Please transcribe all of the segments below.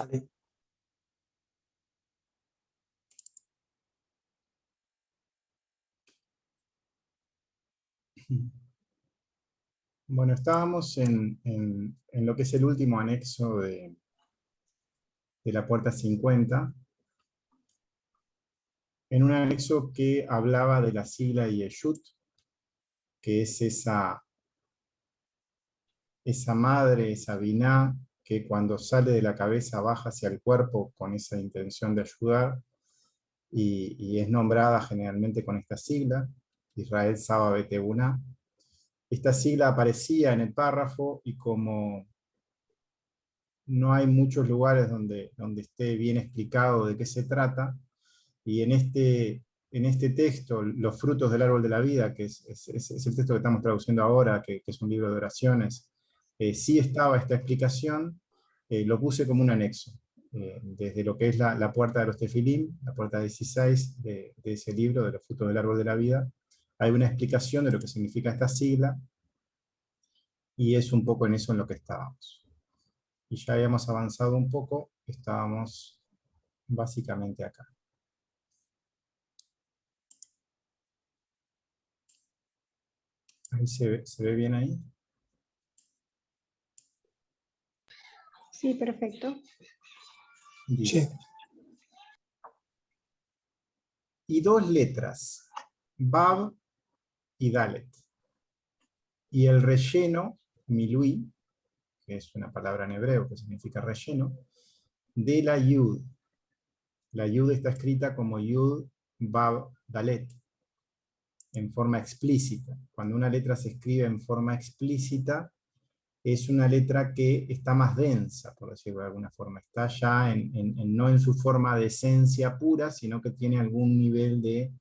sale. Bueno, estábamos en lo que es el último anexo de la puerta 50, en un anexo que hablaba de la sigla Yeshut, que es esa madre, esa biná, que cuando sale de la cabeza baja hacia el cuerpo con esa intención de ayudar, y es nombrada generalmente con esta sigla, Israel Saba Betebuna. Esta sigla aparecía en el párrafo, y como no hay muchos lugares donde esté bien explicado de qué se trata, y en este texto, Los frutos del árbol de la vida, que es el texto que estamos traduciendo ahora, que es un libro de oraciones, sí estaba esta explicación. Lo puse como un anexo, desde lo que es la puerta de los tefilim, la puerta 16 de ese libro, de Los frutos del árbol de la vida. Hay una explicación de lo que significa esta sigla, y es un poco en eso en lo que estábamos. Y ya habíamos avanzado un poco, estábamos básicamente acá. Ahí se ve bien ahí. Sí, perfecto. Dice. Sí. Y dos letras, Bab y Dalet. Y el relleno, Milui, que es una palabra en hebreo que significa relleno, de la Yud. La Yud está escrita como Yud, Bab, Dalet, en forma explícita. Cuando una letra se escribe en forma explícita, es una letra que está más densa, por decirlo de alguna forma. Está ya no en su forma de esencia pura, sino que tiene algún nivel de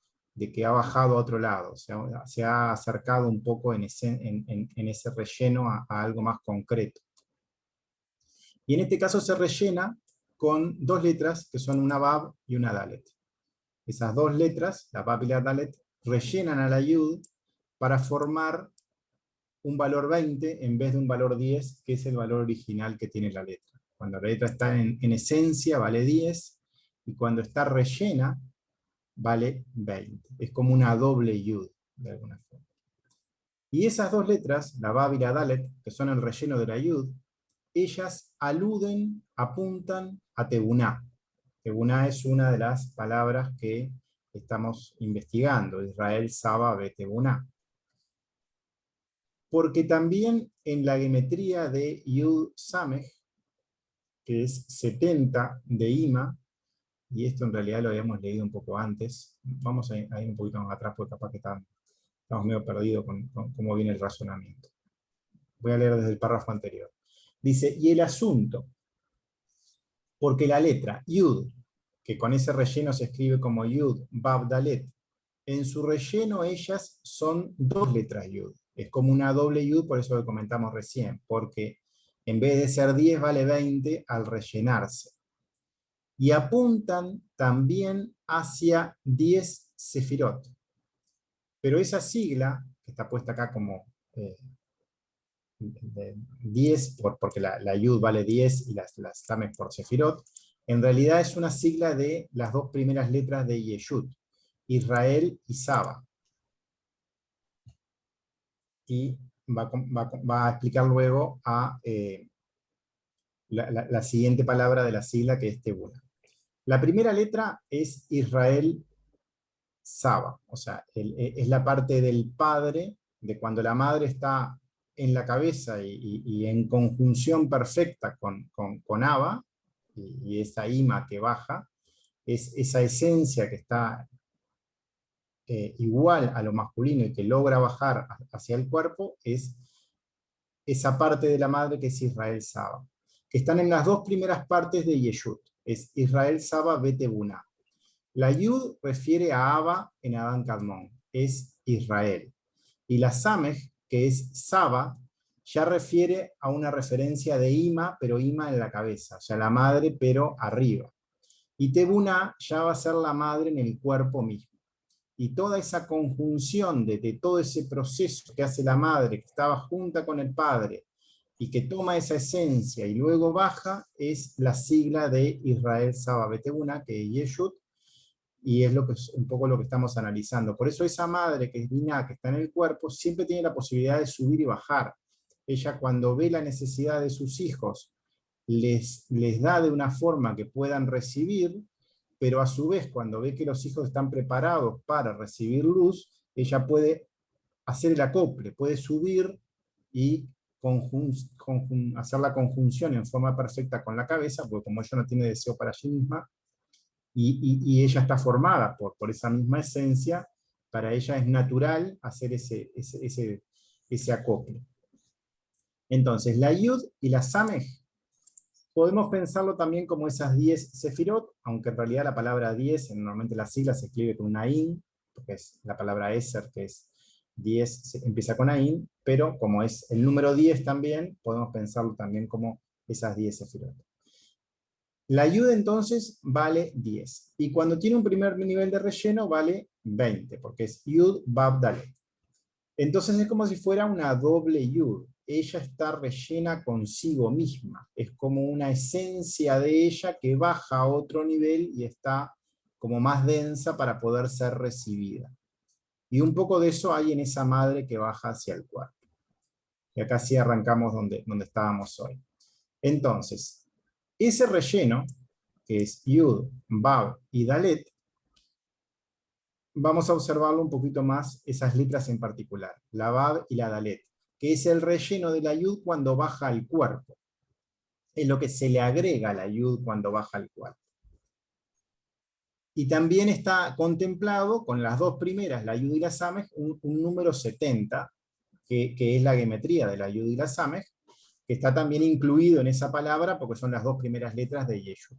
que ha bajado a otro lado. O sea, se ha acercado un poco en ese relleno a algo más concreto. Y en este caso se rellena con dos letras que son una Bab y una Dalet. Esas dos letras, la Bab y la Dalet, rellenan a la Yud para formar un valor 20 en vez de un valor 10, que es el valor original que tiene la letra. Cuando la letra está en esencia vale 10, y cuando está rellena vale 20. Es como una doble yud, de alguna forma. Y esas dos letras, la Bab y la Dalet, que son el relleno de la yud, ellas aluden, apuntan a Tebuná. Tebuná es una de las palabras que estamos investigando, Israel Saba Betebuná. Porque también en la geometría de Yud Samech, que es 70 de Ima, y esto en realidad lo habíamos leído un poco antes, vamos a ir un poquito más atrás porque capaz que estamos medio perdidos con cómo viene el razonamiento. Voy a leer desde el párrafo anterior. Dice, y el asunto, porque la letra Yud, que con ese relleno se escribe como Yud, Bab, Dalet, en su relleno ellas son dos letras Yud. Es como una doble Yud, por eso lo comentamos recién, porque en vez de ser 10 vale 20 al rellenarse. Y apuntan también hacia 10 sefirot. Pero esa sigla, que está puesta acá como 10, porque la Yud vale 10 y las Tames por sefirot, en realidad es una sigla de las dos primeras letras de Yeshut, Israel y Saba. Y va a explicar luego la siguiente palabra de la sigla, que es Tebuna. La primera letra es Israel Saba, o sea, es la parte del padre, de cuando la madre está en la cabeza y en conjunción perfecta con Abba, y esa Ima que baja, es esa esencia que está igual a lo masculino y que logra bajar hacia el cuerpo, es esa parte de la madre que es Israel Saba, que están en las dos primeras partes de Yeshut, es Israel Saba Betebuna. La Yud refiere a Abba en Adán Kadmon, es Israel. Y la Samech, que es Saba, ya refiere a una referencia de Ima, pero Ima en la cabeza, o sea, la madre, pero arriba. Y Tebuna ya va a ser la madre en el cuerpo mismo. Y toda esa conjunción de todo ese proceso que hace la madre, que estaba junta con el padre, y que toma esa esencia y luego baja, es la sigla de Israel Saba Betebuna, que es Yeshut, y es un poco lo que estamos analizando. Por eso esa madre que es Binah, que está en el cuerpo, siempre tiene la posibilidad de subir y bajar. Ella, cuando ve la necesidad de sus hijos, les da de una forma que puedan recibir, pero a su vez, cuando ve que los hijos están preparados para recibir luz, ella puede hacer el acople, puede subir y hacer la conjunción en forma perfecta con la cabeza, porque como ella no tiene deseo para sí misma, y ella está formada por esa misma esencia, para ella es natural hacer ese acople. Entonces, la Yud y la Samej, podemos pensarlo también como esas 10 sefirot, aunque en realidad la palabra 10, normalmente la sigla se escribe con una in, porque es la palabra Eser, que es 10, empieza con Ain, pero como es el número 10 también, podemos pensarlo también como esas 10 sefirot. La Yud entonces vale 10, y cuando tiene un primer nivel de relleno vale 20, porque es Yud, Bab, Dalet. Entonces es como si fuera una doble Yud. Ella está rellena consigo misma. Es como una esencia de ella que baja a otro nivel y está como más densa para poder ser recibida. Y un poco de eso hay en esa madre que baja hacia el cuerpo. Y acá sí arrancamos donde estábamos hoy. Entonces, ese relleno, que es Yud, Bab y Dalet, vamos a observarlo un poquito más, esas letras en particular, la Bab y la Dalet, que es el relleno de la Yud cuando baja al cuerpo. Es lo que se le agrega a la Yud cuando baja al cuerpo. Y también está contemplado con las dos primeras, la Yud y la Samej, un número 70, que es la geometría de la Yud y la Samej, que está también incluido en esa palabra porque son las dos primeras letras de Yeshu,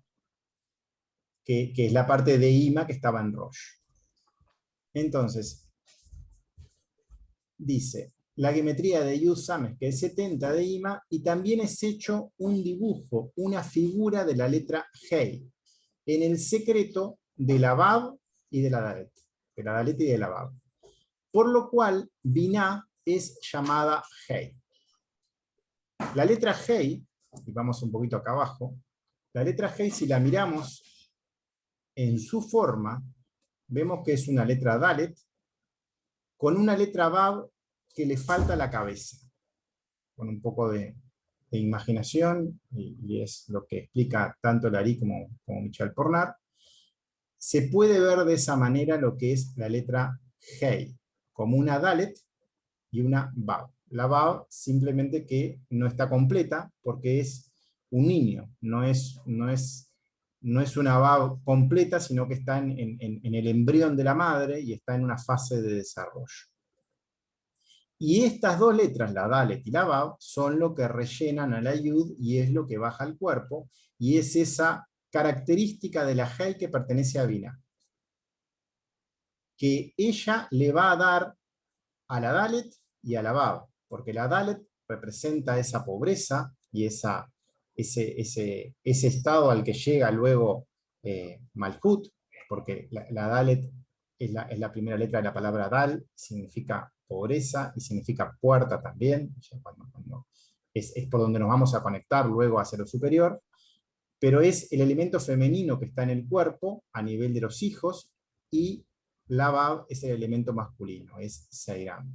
que es la parte de Ima que estaba en Rosh. Entonces, dice, la geometría de Yud Samej, que es 70 de Ima, y también es hecho un dibujo, una figura de la letra Hei, en el secreto de la Bab y de la Dalet, y de la Bab. Por lo cual, Binah es llamada Hei. La letra Hei, y vamos un poquito acá abajo, la letra Hei, si la miramos en su forma, vemos que es una letra Dalet, con una letra Bab que le falta la cabeza. Con un poco de imaginación, y es lo que explica tanto Lari como Michel Pornar, se puede ver de esa manera lo que es la letra Hei, como una Dalet y una Bab. La Bab simplemente que no está completa porque es un niño, no es una Bab completa, sino que está en el embrión de la madre y está en una fase de desarrollo. Y estas dos letras, la Dalet y la Bab, son lo que rellenan a la Yud y es lo que baja al cuerpo, y es esa característica de la Hei que pertenece a Binah, que ella le va a dar a la Dalet y a la Bab, porque la Dalet representa esa pobreza y ese estado al que llega luego Malhut, porque la Dalet es la primera letra de la palabra Dal, significa pobreza y significa puerta también, es por donde nos vamos a conectar luego hacia lo superior, pero es el elemento femenino que está en el cuerpo a nivel de los hijos, y la Bab es el elemento masculino, es Seiram.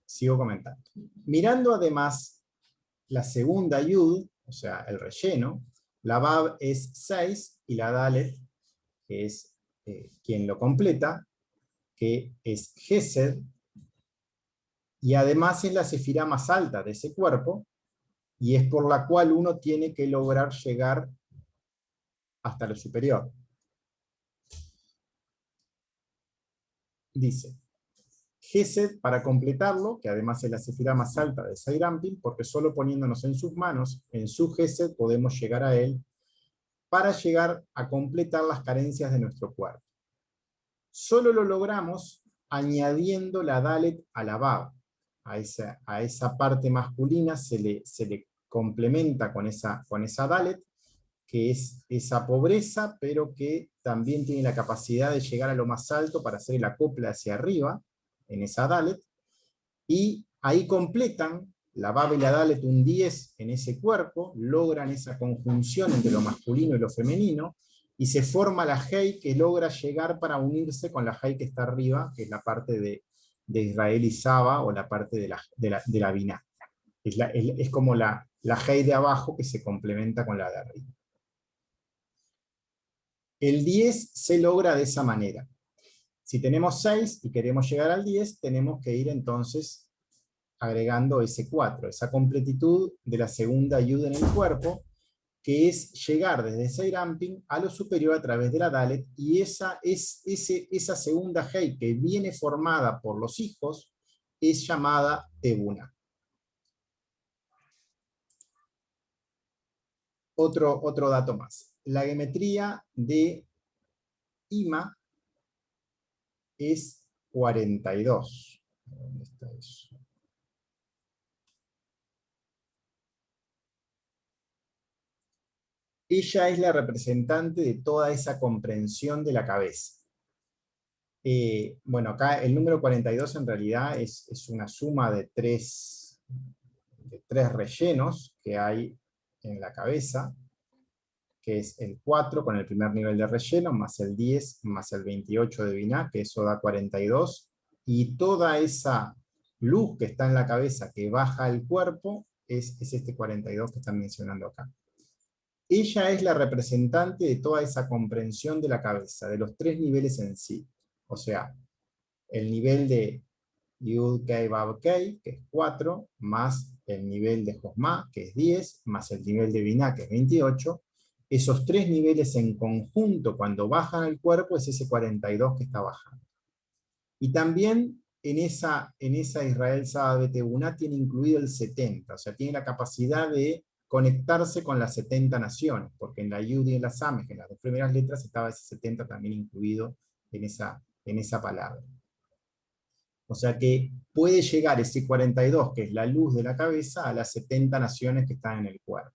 Sigo comentando. Mirando además la segunda Yud, o sea, el relleno, la Bab es 6 y la Dalet, que es quien lo completa, que es Gesed, y además es la sefirá más alta de ese cuerpo, y es por la cual uno tiene que lograr llegar hasta lo superior. Dice, Gesed, para completarlo, que además es la sefirá más alta de Seirampin, porque solo poniéndonos en sus manos, en su Gesed, podemos llegar a él, para llegar a completar las carencias de nuestro cuerpo. Solo lo logramos añadiendo la Dalet a la Bab. A esa parte masculina se le complementa con esa Dalet, que es esa pobreza, pero que también tiene la capacidad de llegar a lo más alto para hacer el acople hacia arriba, en esa Dalet, y ahí completan la Bab y la Dalet un 10 en ese cuerpo, logran esa conjunción entre lo masculino y lo femenino, y se forma la Hei que logra llegar para unirse con la Hei que está arriba, que es la parte de Israel y Saba, o la parte de la Binah. Es como la Hei de abajo que se complementa con la de arriba. El 10 se logra de esa manera. Si tenemos 6 y queremos llegar al 10, tenemos que ir entonces agregando ese 4, esa completitud de la segunda yud en el cuerpo, que es llegar desde Seirampin a lo superior a través de la Dalet, y esa segunda Hei que viene formada por los hijos es llamada Tebuna. Otro dato más. La geometría de Ima es 42. ¿Dónde está eso? Ella es la representante de toda esa comprensión de la cabeza. Bueno, acá el número 42 en realidad es una suma de tres rellenos que hay en la cabeza, que es el 4 con el primer nivel de relleno, más el 10, más el 28 de Binah, que eso da 42, y toda esa luz que está en la cabeza que baja al cuerpo es este 42 que están mencionando acá. Ella es la representante de toda esa comprensión de la cabeza, de los tres niveles en sí. O sea, el nivel de Yud Kei Vav Kei, que es 4, más el nivel de Josma, que es 10, más el nivel de Binah, que es 28. Esos tres niveles en conjunto, cuando bajan al cuerpo, es ese 42 que está bajando. Y también en esa Israel Saba Tebuna tiene incluido el 70, o sea, tiene la capacidad de conectarse con las 70 naciones, porque en la Yud y en la Samej, en las dos primeras letras, estaba ese 70 también incluido en esa palabra. O sea que puede llegar ese 42, que es la luz de la cabeza, a las 70 naciones que están en el cuerpo.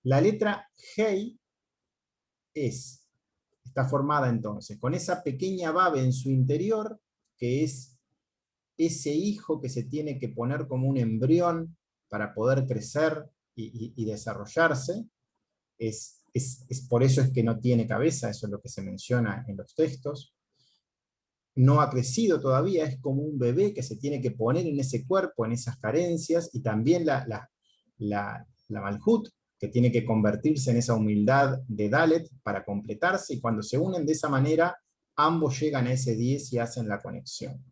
La letra Hei está formada entonces con esa pequeña Bab en su interior, que es ese hijo que se tiene que poner como un embrión para poder crecer y desarrollarse. Es por eso es que no tiene cabeza, eso es lo que se menciona en los textos. No ha crecido todavía, es como un bebé que se tiene que poner en ese cuerpo, en esas carencias, y también la Malhut, que tiene que convertirse en esa humildad de Dalet para completarse, y cuando se unen de esa manera, ambos llegan a ese 10 y hacen la conexión.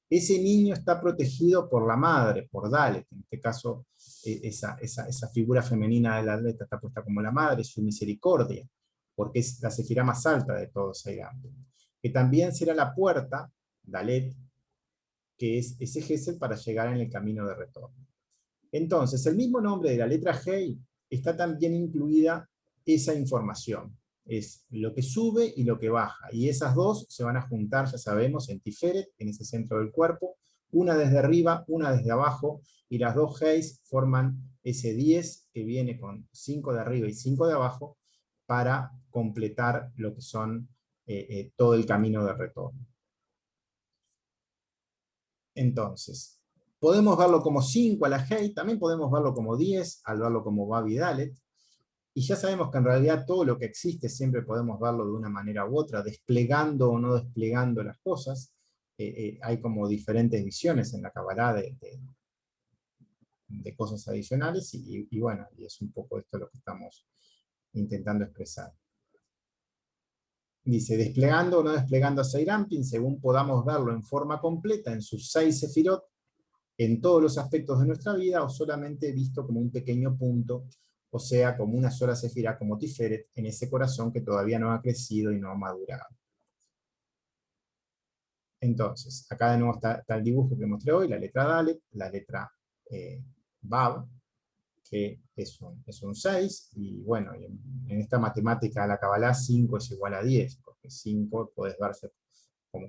Ese niño está protegido por la madre, por Dalet, en este caso esa figura femenina de la Dalet está puesta como la madre, su misericordia, porque es la sefirá más alta de todos Seirampin, que también será la puerta, Dalet, que es ese Gesed para llegar en el camino de retorno. Entonces, el mismo nombre de la letra Hei está también incluida esa información. Es lo que sube y lo que baja. Y esas dos se van a juntar, ya sabemos, en Tiferet, en ese centro del cuerpo, una desde arriba, una desde abajo, y las dos Heis forman ese 10 que viene con 5 de arriba y 5 de abajo para completar lo que son todo el camino de retorno. Entonces, podemos verlo como 5 a la Hei, también podemos verlo como 10 al verlo como Vav y Dalet, y ya sabemos que en realidad todo lo que existe siempre podemos verlo de una manera u otra, desplegando o no desplegando las cosas. Hay como diferentes visiones en la Kabbalah de cosas adicionales, y bueno, y es un poco esto lo que estamos intentando expresar. Dice, desplegando o no desplegando a Seirampin, según podamos verlo en forma completa en sus 6 sefirot, en todos los aspectos de nuestra vida, o solamente visto como un pequeño punto, o sea, como una sola sefirá, como Tiferet, en ese corazón que todavía no ha crecido y no ha madurado. Entonces, acá de nuevo está el dibujo que mostré hoy, la letra Dalet, la letra Vav, que es un 6, y bueno, en esta matemática de la Kabbalah 5 es igual a 10, porque 5 puede verse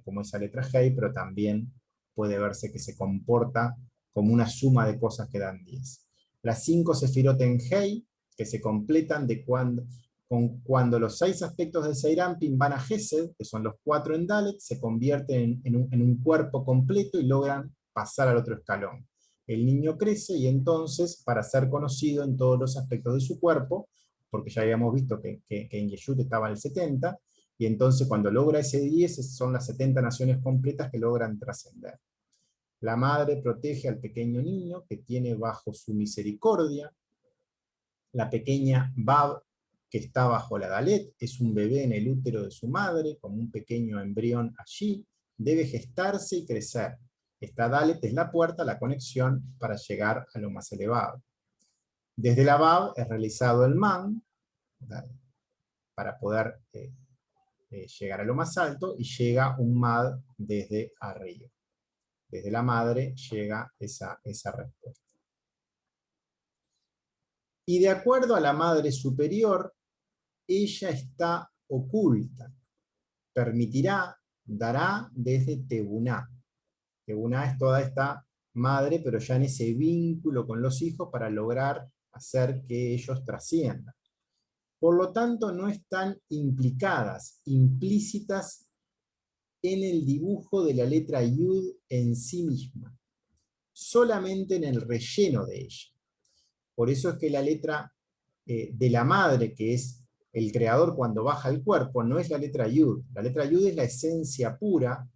como esa letra Hei, pero también puede verse que se comporta como una suma de cosas que dan 10. Las 5 sefirot en Hei, que se completan Cuando los 6 aspectos del Seyranpin van a Gesed, que son los 4 en Dalet, se convierten en un cuerpo completo y logran pasar al otro escalón. El niño crece y entonces, para ser conocido en todos los aspectos de su cuerpo, porque ya habíamos visto que en Yeshut estaba el 70, y entonces cuando logra ese 10, son las 70 naciones completas que logran trascender. La madre protege al pequeño niño que tiene bajo su misericordia. La pequeña Bab, que está bajo la Dalet, es un bebé en el útero de su madre, como un pequeño embrión allí, debe gestarse y crecer. Esta Dalet es la puerta, la conexión para llegar a lo más elevado. Desde la Bab es realizado el Man, para poder llegar a lo más alto, y llega un Mad desde arriba. Desde la madre llega esa respuesta. Y de acuerdo a la madre superior, ella está oculta. Permitirá, dará desde Tebuná. Tebuná es toda esta madre, pero ya en ese vínculo con los hijos para lograr hacer que ellos trasciendan. Por lo tanto, no están implicadas, implícitas en el dibujo de la letra Yud en sí misma, solamente en el relleno de ella. Por eso es que la letra de la madre, que es el creador cuando baja el cuerpo, no es la letra Yud. La letra Yud es la esencia pura,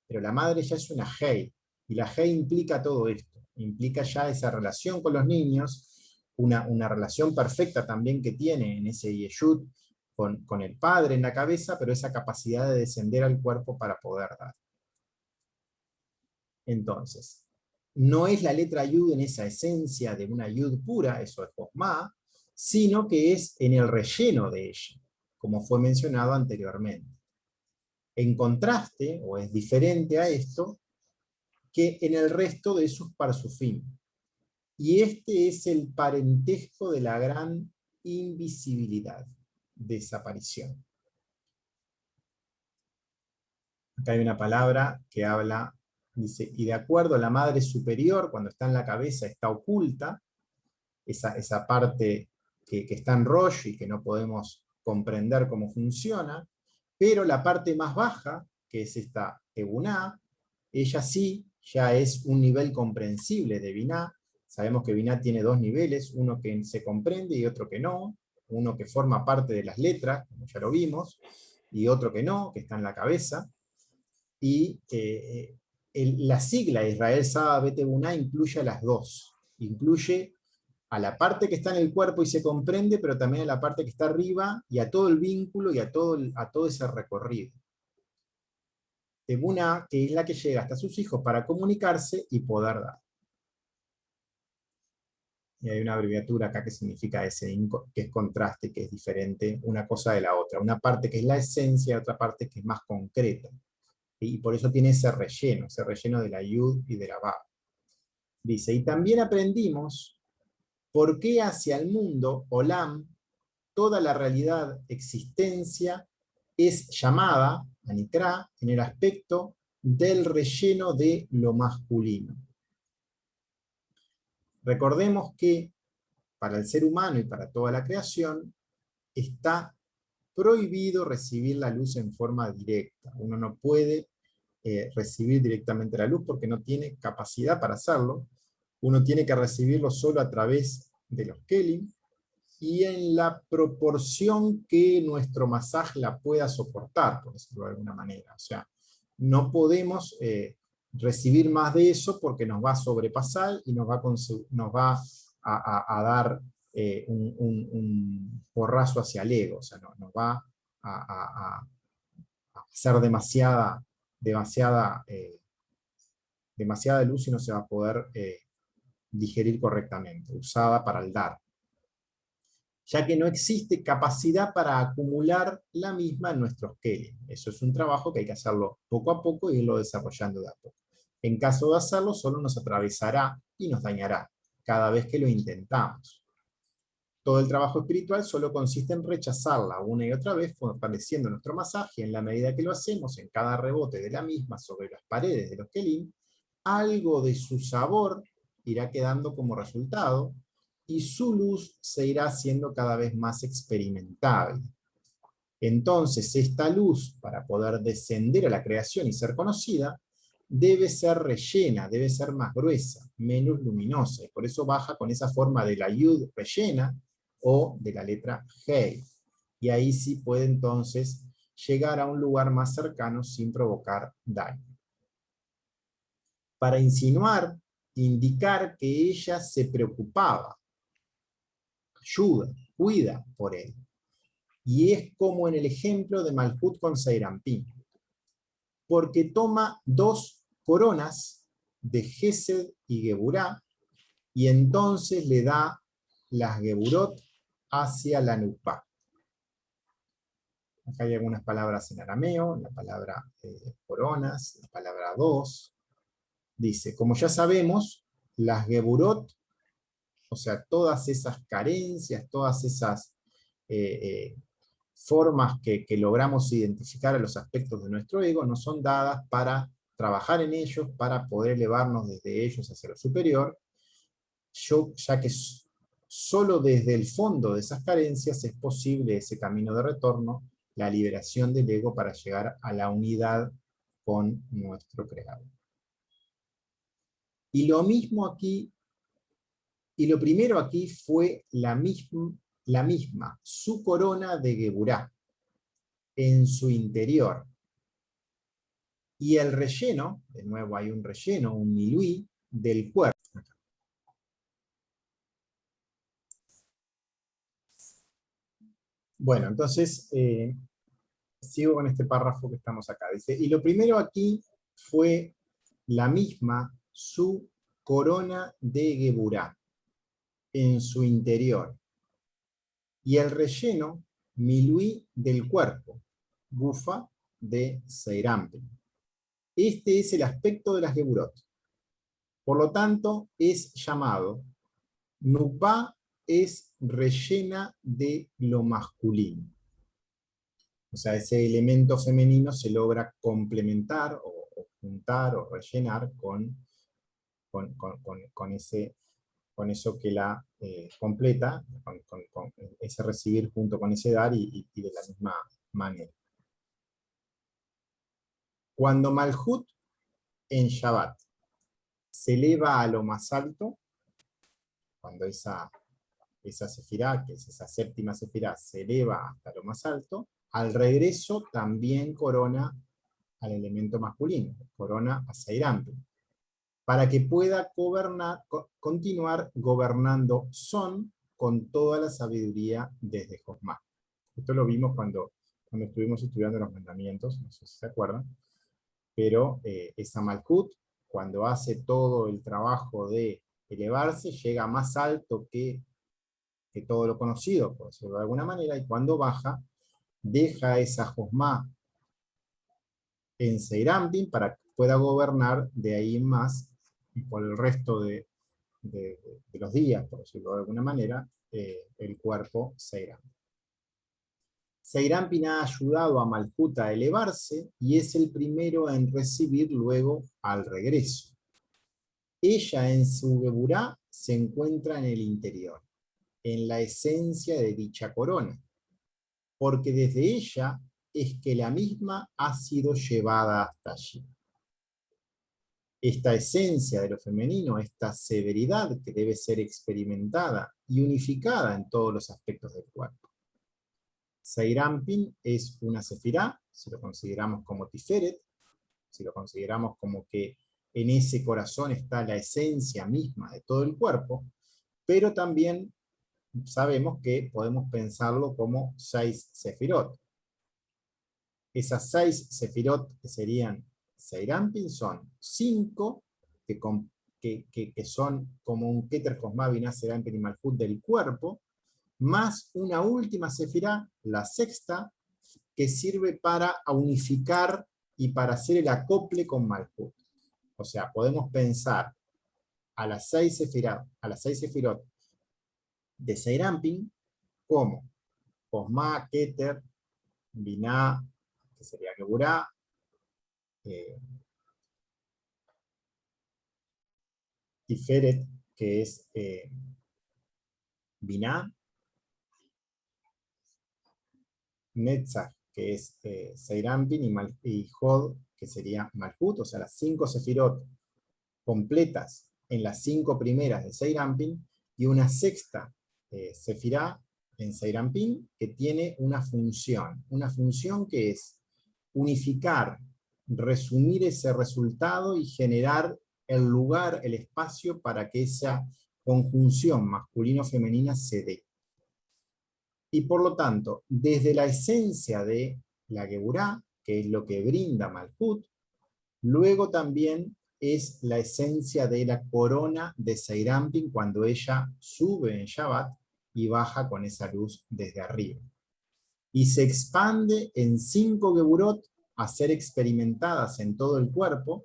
pero la madre ya es una Hei. Y la Hei implica todo esto. Implica ya esa relación con los niños, una relación perfecta también que tiene en ese Yeshut con el padre en la cabeza, pero esa capacidad de descender al cuerpo para poder dar. Entonces, no es la letra Yud en esa esencia de una Yud pura, eso es Jochma, sino que es en el relleno de ella, como fue mencionado anteriormente. En contraste, o es diferente a esto, que en el resto de sus parsufim. Y este es el parentesco de la gran invisibilidad, desaparición. Acá hay una palabra que habla, dice, y de acuerdo a la madre superior, cuando está en la cabeza está oculta, esa parte que está en Rosh y que no podemos comprender cómo funciona, pero la parte más baja, que es esta Ebuná, ella sí ya es un nivel comprensible de Biná. Sabemos que Biná tiene 2 niveles, uno que se comprende y otro que no, uno que forma parte de las letras, como ya lo vimos, y otro que no, que está en la cabeza. Y la sigla Israel Saba Bet Ebuná incluye a las dos, incluye a la parte que está en el cuerpo y se comprende, pero también a la parte que está arriba y a todo el vínculo y a todo ese recorrido. Tebuna, que es la que llega hasta sus hijos para comunicarse y poder dar. Y hay una abreviatura acá que significa ese, que es contraste, que es diferente una cosa de la otra. Una parte que es la esencia y otra parte que es más concreta. Y por eso tiene ese relleno de la Yud y de la Bab. Dice, y también aprendimos por qué hacia el mundo, Olam, toda la realidad, existencia, es llamada, Anikra, en el aspecto del relleno de lo masculino. Recordemos que para el ser humano y para toda la creación está prohibido recibir la luz en forma directa. Uno no puede recibir directamente la luz porque no tiene capacidad para hacerlo. Uno tiene que recibirlo solo a través de los kelim, y en la proporción que nuestro masaje la pueda soportar, por decirlo de alguna manera. O sea, no podemos recibir más de eso porque nos va a sobrepasar y nos va a dar un porrazo hacia el ego. O sea, nos va a hacer demasiada luz y no se va a poder digerir correctamente, usada para el dar, ya que no existe capacidad para acumular la misma en nuestros kelim. Eso es un trabajo que hay que hacerlo poco a poco y irlo desarrollando de a poco. En caso de hacerlo, solo nos atravesará y nos dañará cada vez que lo intentamos. Todo el trabajo espiritual solo consiste en rechazarla una y otra vez, fortaleciendo nuestro masaje. En la medida que lo hacemos, en cada rebote de la misma sobre las paredes de los kelim, algo de su sabor irá quedando como resultado, y su luz se irá haciendo cada vez más experimentable. Entonces, esta luz, para poder descender a la creación y ser conocida, debe ser rellena, debe ser más gruesa, menos luminosa, y por eso baja con esa forma de la yud rellena o de la letra Hei. Y ahí sí puede entonces llegar a un lugar más cercano sin provocar daño. Para insinuar, indicar que ella se preocupaba, ayuda, cuida por él. Y es como en el ejemplo de Malhut con Serampín, porque toma dos coronas de Gesed y Geburá, y entonces le da las Geburot hacia la Nupá. Acá hay algunas palabras en arameo, la palabra coronas, la palabra dos. Dice, como ya sabemos, las Geburot, o sea, todas esas carencias, todas esas formas que logramos identificar a los aspectos de nuestro ego, no son dadas para trabajar en ellos, para poder elevarnos desde ellos hacia lo superior, ya que solo desde el fondo de esas carencias es posible ese camino de retorno, la liberación del ego para llegar a la unidad con nuestro Creador. Y lo mismo aquí, y lo primero aquí fue la misma, su corona de Geburá, en su interior. Y el relleno, de nuevo hay un relleno, un milui, del cuerpo. Bueno, entonces, sigo con este párrafo que estamos acá. Dice, y lo primero aquí fue la misma, su corona de Geburá, en su interior. Y el relleno, milui, del cuerpo, gufa, de Seirampi. Este es el aspecto de las Geburot. Por lo tanto, es llamado Nupá, es rellena de lo masculino. O sea, ese elemento femenino se logra complementar o juntar o rellenar con eso que la completa, con ese recibir junto con ese dar y de la misma manera. Cuando Malhut en Shabbat se eleva a lo más alto, cuando esa sefirá, que es esa séptima sefirá, se eleva hasta lo más alto, al regreso también corona al elemento masculino, corona a Seirampi, para que pueda continuar gobernando Son con toda la sabiduría desde Josmá. Esto lo vimos cuando estuvimos estudiando los mandamientos, no sé si se acuerdan, pero esa Malhut, cuando hace todo el trabajo de elevarse, llega más alto que todo lo conocido, por decirlo de alguna manera, y cuando baja, deja esa Josmá en Seirampin para que pueda gobernar de ahí en más, y por el resto de los días, por decirlo de alguna manera, el cuerpo Seirampin. Seirampin ha ayudado a Malhut a elevarse y es el primero en recibir luego al regreso. Ella en su Geburá se encuentra en el interior, en la esencia de dicha corona, porque desde ella es que la misma ha sido llevada hasta allí. Esta esencia de lo femenino, esta severidad que debe ser experimentada y unificada en todos los aspectos del cuerpo. Seirampin es una sefirá, si lo consideramos como Tiferet, si lo consideramos como que en ese corazón está la esencia misma de todo el cuerpo, pero también sabemos que podemos pensarlo como 6 sefirot. Esas 6 sefirot que serían Seirampin son 5 que son como un Keter Josmá Binah Seirampin y Malhut del cuerpo, más una última sefirá, la sexta, que sirve para unificar y para hacer el acople con Malhut. O sea, podemos pensar a las 6 sefirot de Seirampin como Josmá, Keter, Binah, que sería Geburá, Tiferet, que es Binah, Netzach, que es Seirampin, y Hod, que sería Malhut, o sea, las 5 sefirot completas en las 5 primeras de Seirampin, y una sexta sefirá en Seirampin, que tiene una función que es unificar, resumir ese resultado y generar el lugar, el espacio para que esa conjunción masculino-femenina se dé. Y por lo tanto, desde la esencia de la Geburá, que es lo que brinda Malhut, luego también es la esencia de la corona de Seirampin cuando ella sube en Shabbat y baja con esa luz desde arriba. Y se expande en 5 Geburot a ser experimentadas en todo el cuerpo,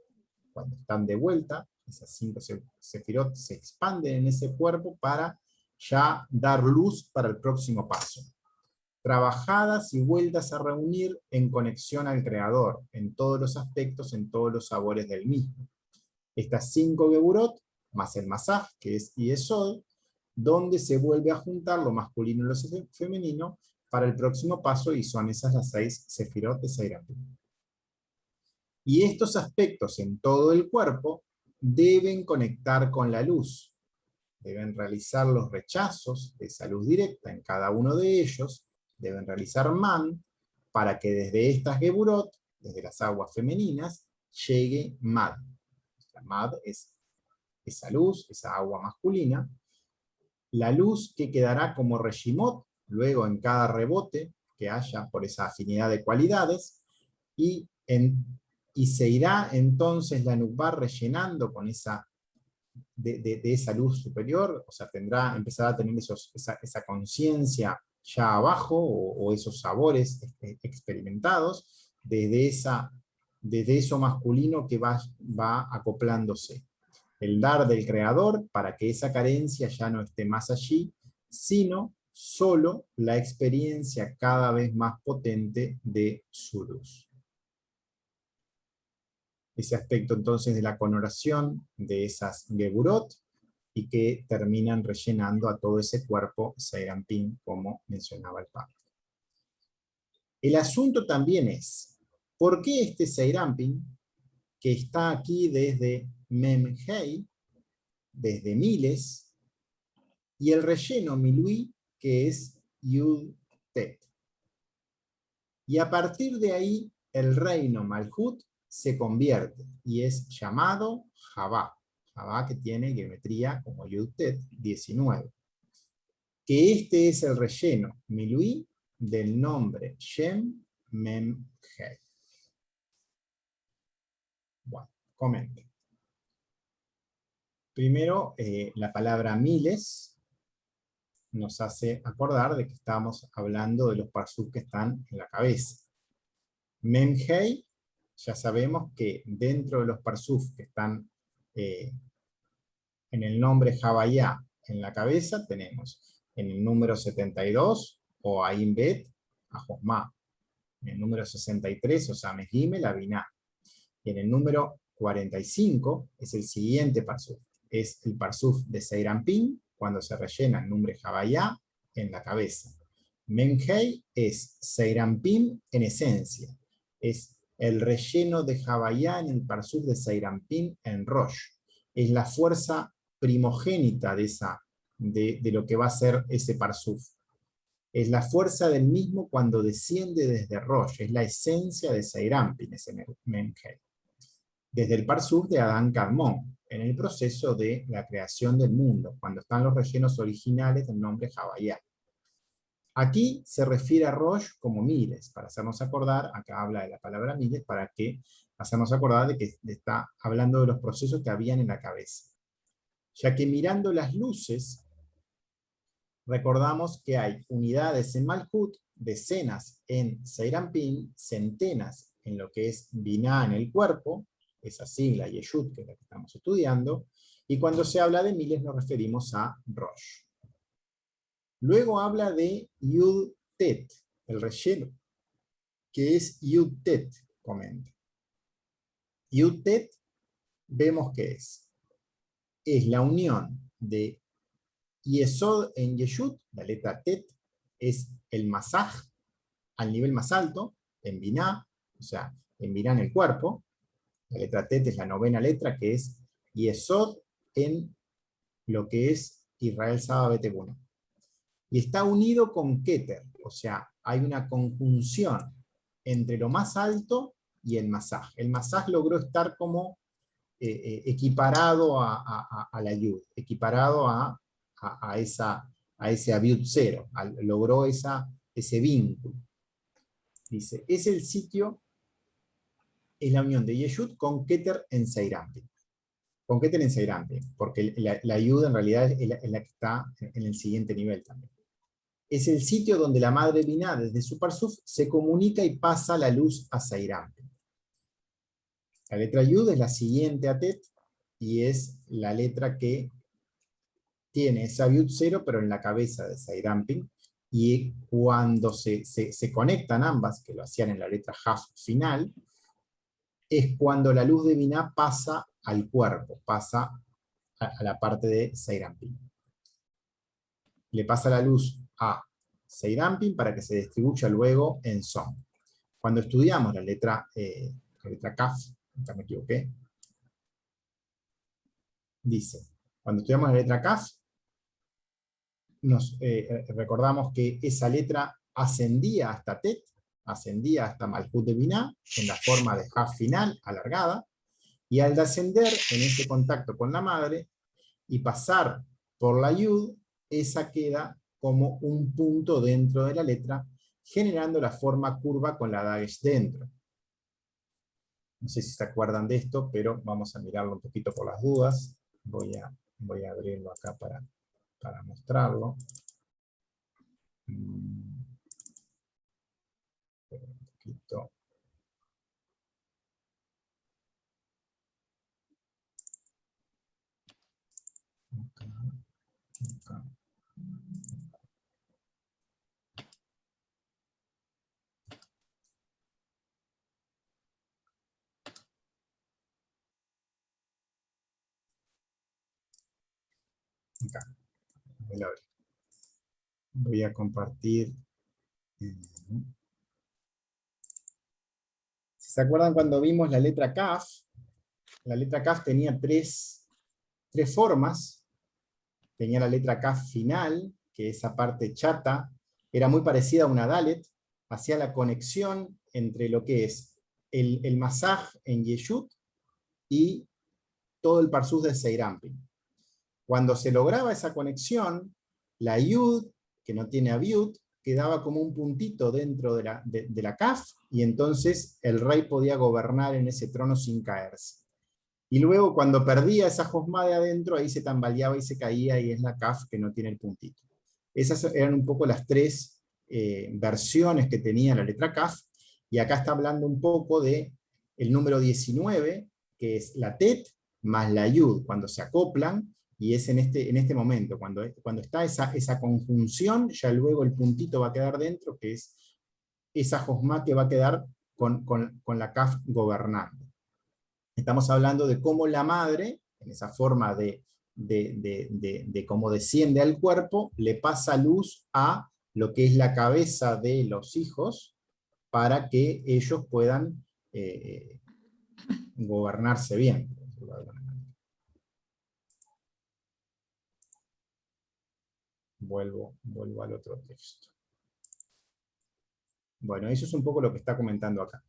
cuando están de vuelta, esas 5 sefirot se expanden en ese cuerpo para ya dar luz para el próximo paso. Trabajadas y vueltas a reunir en conexión al Creador, en todos los aspectos, en todos los sabores del mismo. Estas 5 Geburot, más el Masaj, que es Yesod, donde se vuelve a juntar lo masculino y lo femenino para el próximo paso, y son esas las 6 Sefirot de Seirampin. Y estos aspectos en todo el cuerpo deben conectar con la luz, deben realizar los rechazos de esa luz directa en cada uno de ellos, deben realizar man, para que desde estas Geburot, desde las aguas femeninas, llegue Mad. La Mad es esa luz, esa agua masculina, la luz que quedará como Reshimot, luego en cada rebote que haya por esa afinidad de cualidades, y se irá entonces la Nukbar rellenando con esa de esa luz superior, o sea, empezará a tener esa conciencia ya abajo, o esos sabores experimentados, desde eso masculino que va acoplándose. El dar del Creador para que esa carencia ya no esté más allí, sino solo la experiencia cada vez más potente de su luz. Ese aspecto entonces de la connotación de esas Geburot, y que terminan rellenando a todo ese cuerpo Seirampin, como mencionaba el Papa. El asunto también es, ¿por qué este Seirampin, que está aquí desde Memhei, desde Miles, y el relleno Milui, que es Yud Tet? Y a partir de ahí, el reino Malhut se convierte, y es llamado Javá. Javá, que tiene geometría como Yud-Tet 19. Que este es el relleno Milui del nombre Shem Mem He. Bueno, comento. Primero, la palabra miles nos hace acordar de que estamos hablando de los parsuk que están en la cabeza. Mem He, ya sabemos que dentro de los parsuk que están en el nombre Javayá en la cabeza, tenemos en el número 72, o Ain Bet, a Josma. En el número 63, o sea, Mejime, la Biná. Y en el número 45, es el siguiente parsuf. Es el parsuf de Seirampin, cuando se rellena el nombre Javayá en la cabeza. Memhei es Seirampin en esencia. Es el relleno de Javayá en el parsuf de Seirampin en Rosh. Es la fuerza primogénita de lo que va a ser ese parsuf. Es la fuerza del mismo cuando desciende desde Rosh, es la esencia de Seirampin, ese Memhei. Desde el parsuf de Adán Kadmon, en el proceso de la creación del mundo, cuando están los rellenos originales del nombre Javayá. Aquí se refiere a Rosh como miles, para hacernos acordar, acá habla de la palabra miles, para que hacernos acordar de que está hablando de los procesos que habían en la cabeza. Ya que mirando las luces, recordamos que hay unidades en Malhut, decenas en Seirampin, centenas en lo que es Binah en el cuerpo, esa sigla Yeshut, que es la que estamos estudiando, y cuando se habla de miles nos referimos a Rosh. Luego habla de Yud Tet, el relleno, que es Yud Tet, comenta. Yud Tet, vemos que es la unión de Yesod en Yeshut, la letra Tet, es el masaj al nivel más alto, en Biná, o sea, en Biná en el cuerpo. La letra Tet es la novena letra, que es Yesod en lo que es Israel Saba Betebuna. Y está unido con Keter, o sea, hay una conjunción entre lo más alto y el masaj. El masaj logró estar como equiparado a la yud, equiparado a ese abiut cero, logró ese vínculo. Dice, es el sitio, es la unión de Yeshut con Keter en Seirampi. Con Keter en Seirampi, porque la yud en realidad es la que está en el siguiente nivel también. Es el sitio donde la madre Biná, desde su parsuf, se comunica y pasa la luz a Seirampi. La letra Yud es la siguiente a Tet, y es la letra que tiene esa Abiut 0, pero en la cabeza de Seirampi, y cuando se conectan ambas, que lo hacían en la letra Haf final, es cuando la luz de Biná pasa al cuerpo, pasa a la parte de Seirampi. Le pasa la luz a Seirampi para que se distribuya luego en Som. Cuando estudiamos la letra Kaf, acá me equivoqué, dice, cuando estudiamos la letra Kaf, nos recordamos que esa letra ascendía hasta Tet, ascendía hasta Malkut de Biná, en la forma de Haf final, alargada, y al descender en ese contacto con la madre, y pasar por la Yud, esa queda como un punto dentro de la letra, generando la forma curva con la Dagesh dentro. No sé si se acuerdan de esto, pero vamos a mirarlo un poquito por las dudas. Voy a abrirlo acá para mostrarlo. Un poquito. Acá. Acá. Voy a compartir. Si se acuerdan cuando vimos la letra Kaf, la letra Kaf tenía tres formas. Tenía la letra Kaf final, que esa parte chata era muy parecida a una Dalet, hacía la conexión entre lo que es el masaj en Yeshut y todo el parsuz de Seirampi. Cuando se lograba esa conexión, la Yud, que no tiene Abiut, quedaba como un puntito dentro de la Kaf, y entonces el rey podía gobernar en ese trono sin caerse. Y luego cuando perdía esa josma de adentro, ahí se tambaleaba y se caía, y es la Kaf que no tiene el puntito. Esas eran un poco las tres versiones que tenía la letra Kaf, y acá está hablando un poco de el número 19, que es la Tet más la Yud, cuando se acoplan, y es en este momento, cuando está esa conjunción, ya luego el puntito va a quedar dentro, que es esa josma que va a quedar con la Kaf gobernando. Estamos hablando de cómo la madre, en esa forma de cómo desciende al cuerpo, le pasa luz a lo que es la cabeza de los hijos, para que ellos puedan gobernarse bien. Vuelvo al otro texto. Bueno, eso es un poco lo que está comentando acá.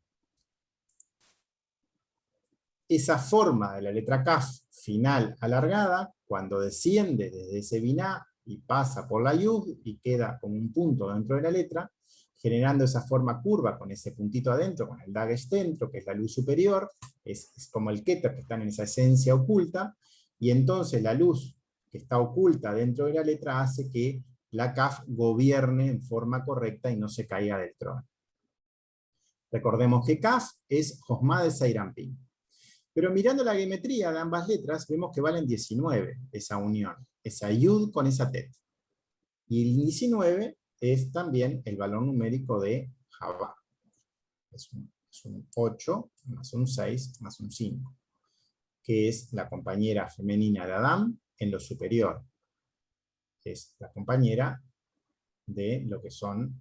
Esa forma de la letra Kaf final alargada, cuando desciende desde ese Biná y pasa por la Yud y queda como un punto dentro de la letra, generando esa forma curva con ese puntito adentro, con el Dagesh dentro, que es la luz superior, es como el Keter, que están en esa esencia oculta, y entonces la luz que está oculta dentro de la letra hace que la Kaf gobierne en forma correcta y no se caiga del trono. Recordemos que Kaf es Josma de Seirampi. Pero mirando la geometría de ambas letras, vemos que valen 19, esa unión, esa Yud con esa Tet. Y el 19 es también el valor numérico de Java. Es un 8 más un 6 más un 5, que es la compañera femenina de Adán en lo superior. es la compañera de lo que son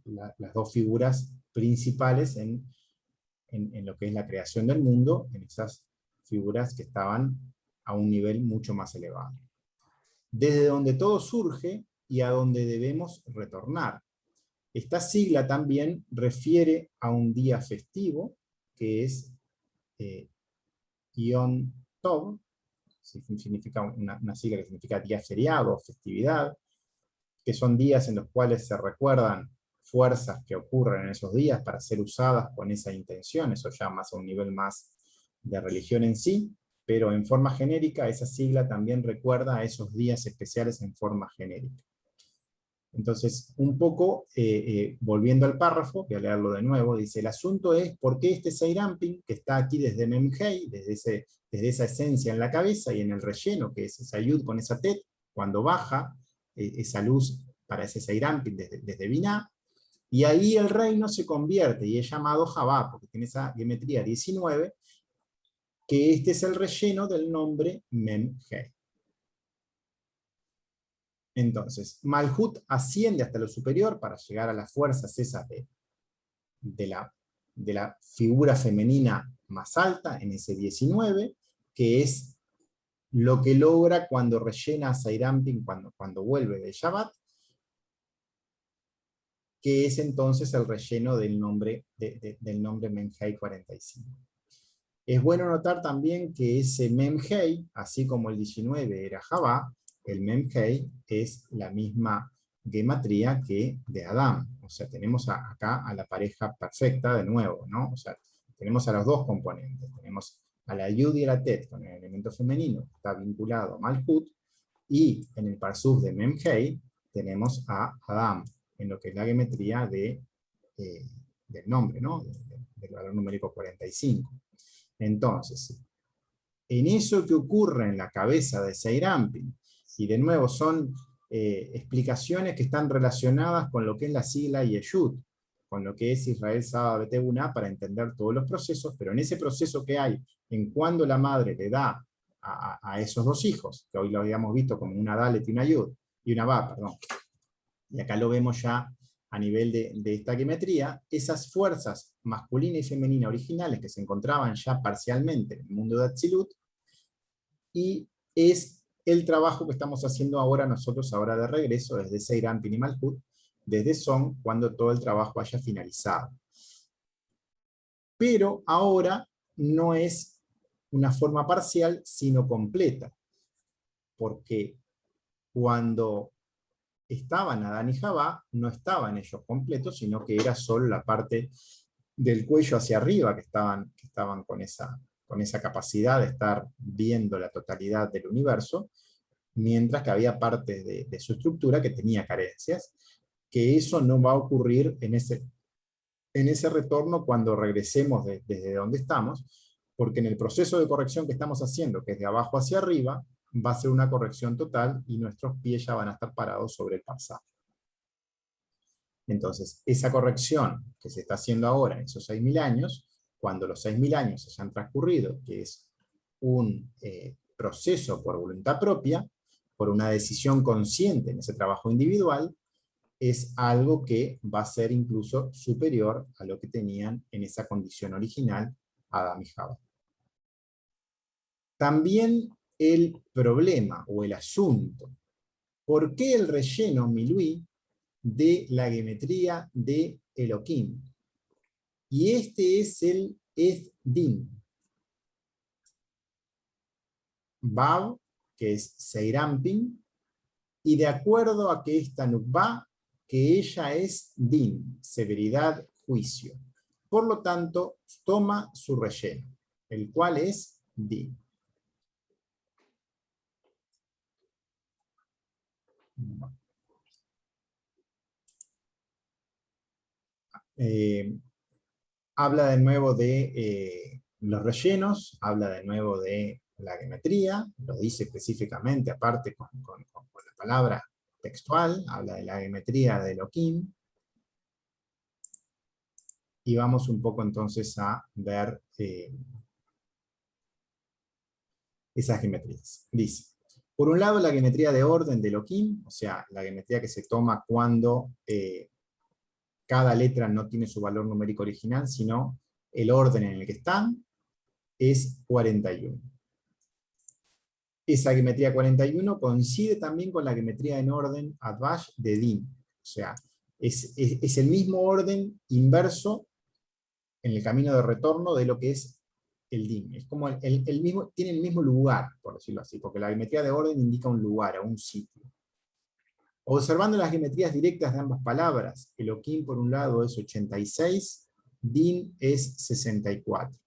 las dos figuras principales en lo que es la creación del mundo, en esas figuras que estaban a un nivel mucho más elevado. Desde donde todo surge y a donde debemos retornar. Esta sigla también refiere a un día festivo, que es Yom Tov, significa una sigla que significa día feriado, festividad, que son días en los cuales se recuerdan fuerzas que ocurren en esos días para ser usadas con esa intención, eso ya más a un nivel más de religión en sí, pero en forma genérica esa sigla también recuerda a esos días especiales en forma genérica. Entonces, un poco, volviendo al párrafo, voy a leerlo de nuevo, dice, el asunto es por qué este Seirampin, que está aquí desde Memhei, desde esa esencia en la cabeza y en el relleno, que es esa yud con esa tet, cuando baja esa luz para ese Seirampin desde Binah, y ahí el reino se convierte, y es llamado Jabá, porque tiene esa geometría 19, que este es el relleno del nombre Memhei. Entonces, Malhut asciende hasta lo superior para llegar a las fuerzas esas de la figura femenina más alta, en ese 19, que es lo que logra cuando rellena a Seirampin, cuando vuelve de Shabbat, que es entonces el relleno del nombre Memhei 45. Es bueno notar también que ese Memhei, así como el 19 era Jabá, el Memhei es la misma gematría que de Adán. O sea, tenemos acá a la pareja perfecta de nuevo, ¿no? O sea, tenemos a los dos componentes. Tenemos a la Yud y a la Tet con el elemento femenino, que está vinculado a Malhut, y en el Parsuf de Memhei tenemos a Adán, en lo que es la gematría del nombre, ¿no? Del valor numérico 45. Entonces, en eso que ocurre en la cabeza de Seirampin, y de nuevo son explicaciones que están relacionadas con lo que es la sigla Yeshut, con lo que es Israel Saba Betebuna, para entender todos los procesos, pero en ese proceso que hay, en cuando la madre le da a esos dos hijos, que hoy lo habíamos visto como una Dalet y una Yud, y una Ba, perdón, y acá lo vemos ya a nivel de esta geometría, esas fuerzas masculina y femenina originales que se encontraban ya parcialmente en el mundo de Atzilut, y es el trabajo que estamos haciendo ahora nosotros, ahora de regreso, desde Seirampin y Malhut, desde Son, cuando todo el trabajo haya finalizado. Pero ahora no es una forma parcial, sino completa, porque cuando estaban Adán y Jabá, no estaban ellos completos, sino que era solo la parte del cuello hacia arriba que estaban con esa capacidad de estar viendo la totalidad del universo, mientras que había partes de su estructura que tenía carencias, que eso no va a ocurrir en ese retorno cuando regresemos desde donde estamos, porque en el proceso de corrección que estamos haciendo, que es de abajo hacia arriba, va a ser una corrección total y nuestros pies ya van a estar parados sobre el pasado. Entonces, esa corrección que se está haciendo ahora en esos 6.000 años, cuando los 6.000 años se hayan transcurrido, que es un proceso por voluntad propia, por una decisión consciente en ese trabajo individual, es algo que va a ser incluso superior a lo que tenían en esa condición original Adán y Jabá. También el problema o el asunto, ¿por qué el relleno Milui de la geometría de Elohim? Y este es el Din. Bab, que es Seirampin, y de acuerdo a que esta Nukba, que ella es Din, severidad, juicio. Por lo tanto, toma su relleno, el cual es Din. Habla de nuevo de los rellenos, habla de nuevo de la geometría, lo dice específicamente, aparte con la palabra textual, habla de la geometría de Elohim, y vamos un poco entonces a ver esas geometrías. Dice, Por un lado, la geometría de orden de Elohim, o sea, la geometría que se toma cuando cada letra no tiene su valor numérico original, sino el orden en el que están, es 41. Esa geometría 41 coincide también con la geometría en orden Advash de Din. O sea, es el mismo orden inverso en el camino de retorno de lo que es el Din. Es como el mismo, tiene el mismo lugar, por decirlo así, porque la geometría de orden indica un lugar, o un sitio. Observando las geometrías directas de ambas palabras, Elohim por un lado es 86, Din es 64.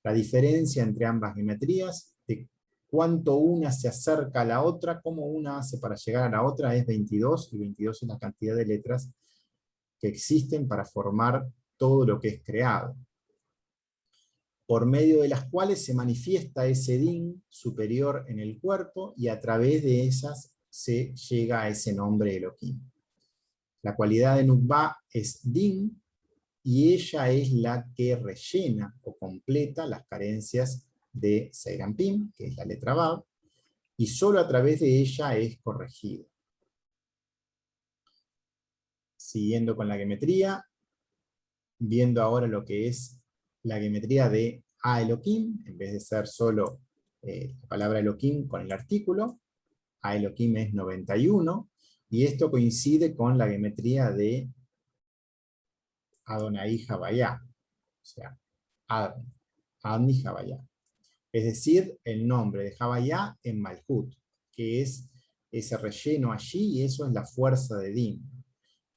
La diferencia entre ambas geometrías, de cuánto una se acerca a la otra, cómo una hace para llegar a la otra, es 22, y 22 es la cantidad de letras que existen para formar todo lo que es creado, por medio de las cuales se manifiesta ese din superior en el cuerpo, y a través de ellas se llega a ese nombre Elohim. La cualidad de Nukba es din, y ella es la que rellena o completa las carencias de Seirampim, que es la letra Bab, y solo a través de ella es corregido. Siguiendo con la geometría, viendo ahora lo que es la geometría de A Elohim, en vez de ser solo la palabra Elohim con el artículo, A Elohim es 91, y esto coincide con la geometría de Adonai Havayá, o sea, Adni Havayá. Es decir, el nombre de Havayá en Malhut, que es ese relleno allí, y eso es la fuerza de Din.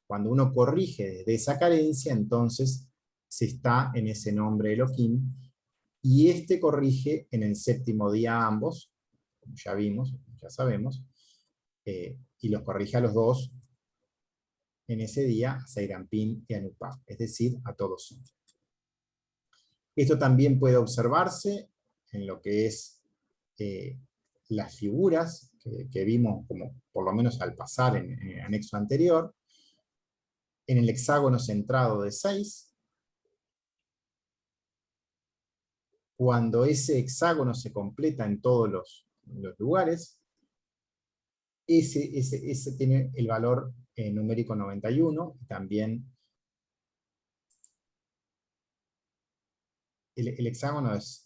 Cuando uno corrige desde esa carencia, entonces se está en ese nombre Elohim, y este corrige en el séptimo día a ambos, como ya vimos, ya sabemos, y los corrige a los dos en ese día, a Seirampin y a Nupá, es decir, a todos. Esto también puede observarse en lo que es las figuras que vimos, como por lo menos al pasar en el anexo anterior, en el hexágono centrado de 6, cuando ese hexágono se completa en todos los lugares, ese tiene el valor numérico 91, y también el hexágono es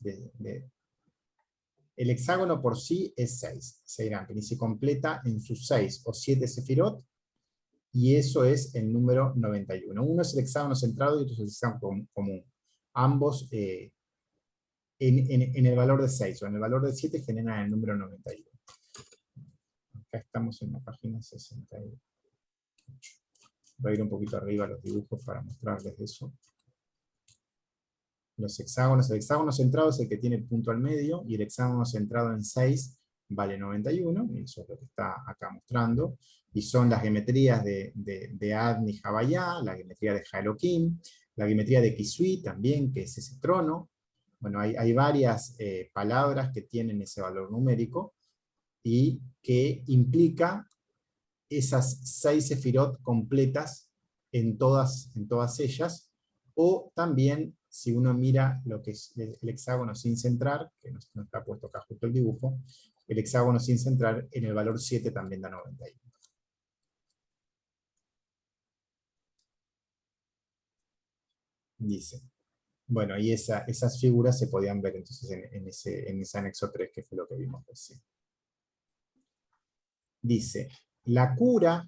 el hexágono por sí es 6, y se completa en sus 6 o 7 sefirot, y eso es el número 91. Uno es el hexágono centrado y otro es el hexágono común. Ambos en el valor de 6 o en el valor de 7 generan el número 91. Acá estamos en la página 68. Voy a ir un poquito arriba a los dibujos para mostrarles eso. Los hexágonos, el hexágono centrado es el que tiene el punto al medio, y el hexágono centrado en 6 vale 91, y eso es lo que está acá mostrando, y son las geometrías de Adni Havayá, la geometría de Elohim, la geometría de Kisui también, que es ese trono. Bueno, hay varias palabras que tienen ese valor numérico, y que implica esas 6 sefirot completas en todas ellas, o también, si uno mira lo que es el hexágono sin centrar, que no está puesto acá justo el dibujo, el hexágono sin centrar en el valor 7 también da 91. Dice, bueno, y esas figuras se podían ver entonces en ese anexo 3, que fue lo que vimos recién. Dice, la cura,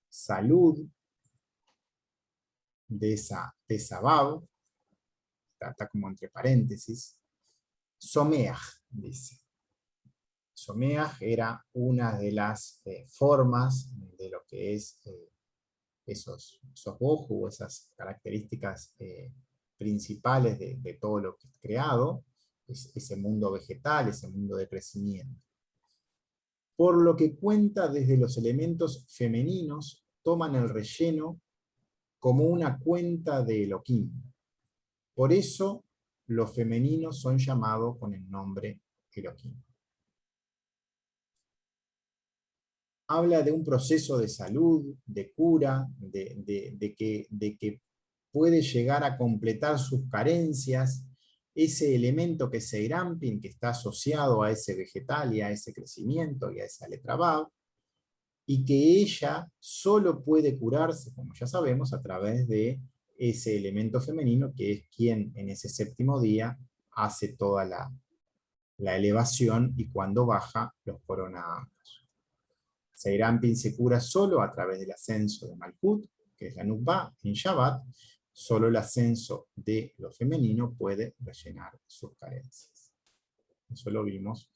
salud, de esa Bab, está como entre paréntesis, Someach, dice. Someach era una de las formas de lo que es esos boju, esas características principales de todo lo que es creado, ese mundo vegetal, ese mundo de crecimiento. Por lo que cuenta desde los elementos femeninos, toman el relleno como una cuenta de Elohim. Por eso los femeninos son llamados con el nombre Elohim. Habla de un proceso de salud, de cura, de que puede llegar a completar sus carencias, ese elemento que es Seirampin, que está asociado a ese vegetal y a ese crecimiento y a esa letra Bab, y que ella solo puede curarse, como ya sabemos, a través de ese elemento femenino, que es quien en ese séptimo día hace toda la elevación, y cuando baja los corona a ambos. Seirampin se cura solo a través del ascenso de Malkut, que es la Nukba, en Shabbat. Solo el ascenso de lo femenino puede rellenar sus carencias. Eso lo vimos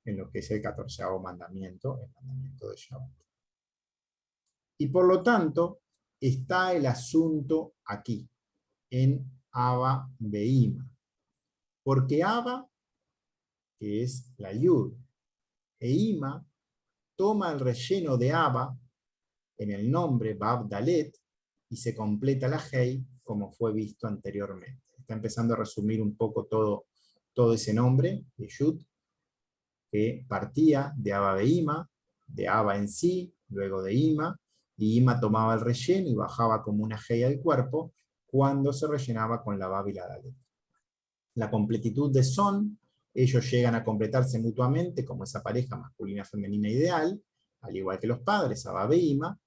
en lo que es el 14º mandamiento, el mandamiento de Shabbat. Y por lo tanto, está el asunto aquí, en Abba Beima. Porque Abba, que es la Yud, e Ima, toma el relleno de Abba en el nombre Bab Dalet y se completa la Hei como fue visto anteriormente. Está empezando a resumir un poco todo ese nombre de Yud, que partía de Abba Beima, de Abba en sí, luego de Ima, y Ima tomaba el relleno y bajaba como una Hei al cuerpo cuando se rellenaba con la Bab y la Dalet. La completitud de Son, ellos llegan a completarse mutuamente como esa pareja masculina-femenina ideal, al igual que los padres, Abba e Ima,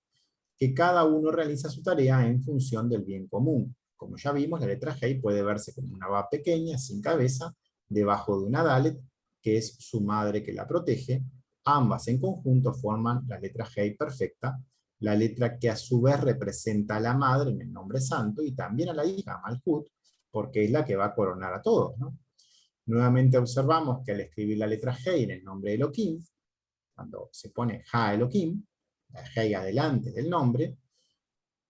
que cada uno realiza su tarea en función del bien común. Como ya vimos, la letra Hei puede verse como una Bab pequeña, sin cabeza, debajo de una Dalet, que es su madre que la protege. Ambas en conjunto forman la letra Hei perfecta, la letra que a su vez representa a la madre en el nombre santo, y también a la hija, Malkut, porque es la que va a coronar a todos, ¿no? Nuevamente observamos que al escribir la letra Hei en el nombre de Elohim, cuando se pone Ha Elohim, la Hei adelante del nombre,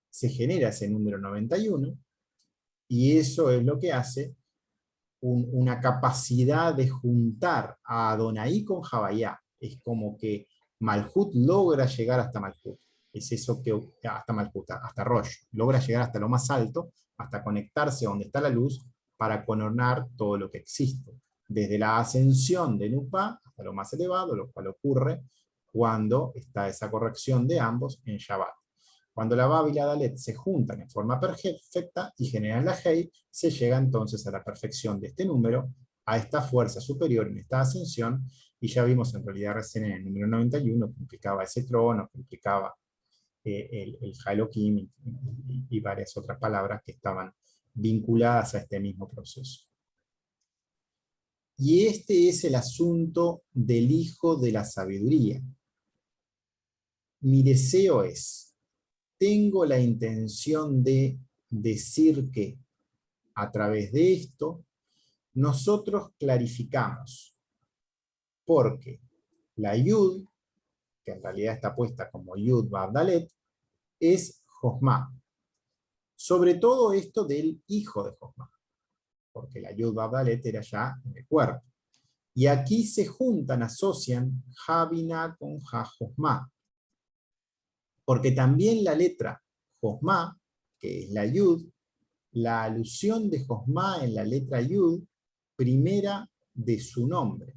se genera ese número 91, y eso es lo que hace una capacidad de juntar a Adonai con Javayá. Es como que Malhut logra llegar hasta Malhut. Es eso que hasta Malhut, hasta Rosh. Logra llegar hasta lo más alto, hasta conectarse donde está la luz, para coronar todo lo que existe. Desde la ascensión de Nupá hasta lo más elevado, lo cual ocurre cuando está esa corrección de ambos en Shabbat. Cuando la Bab y la Dalet se juntan en forma perfecta y generan la Hei, se llega entonces a la perfección de este número, a esta fuerza superior en esta ascensión, y ya vimos en realidad recién en el número 91 que implicaba ese trono, que implicaba el Elohim y varias otras palabras que estaban vinculadas a este mismo proceso. Y este es el asunto del hijo de la sabiduría. Mi deseo es, tengo la intención de decir que a través de esto nosotros clarificamos, porque la Yud, que en realidad está puesta como Yud Bab Dalet, es Josma. Sobre todo esto del hijo de Josma, porque la Yud Bab Dalet era ya en el cuerpo. Y aquí se juntan, asocian Javina con Ja-Josma, porque también la letra Josma, que es la Yud, la alusión de Josma en la letra Yud, primera de su nombre,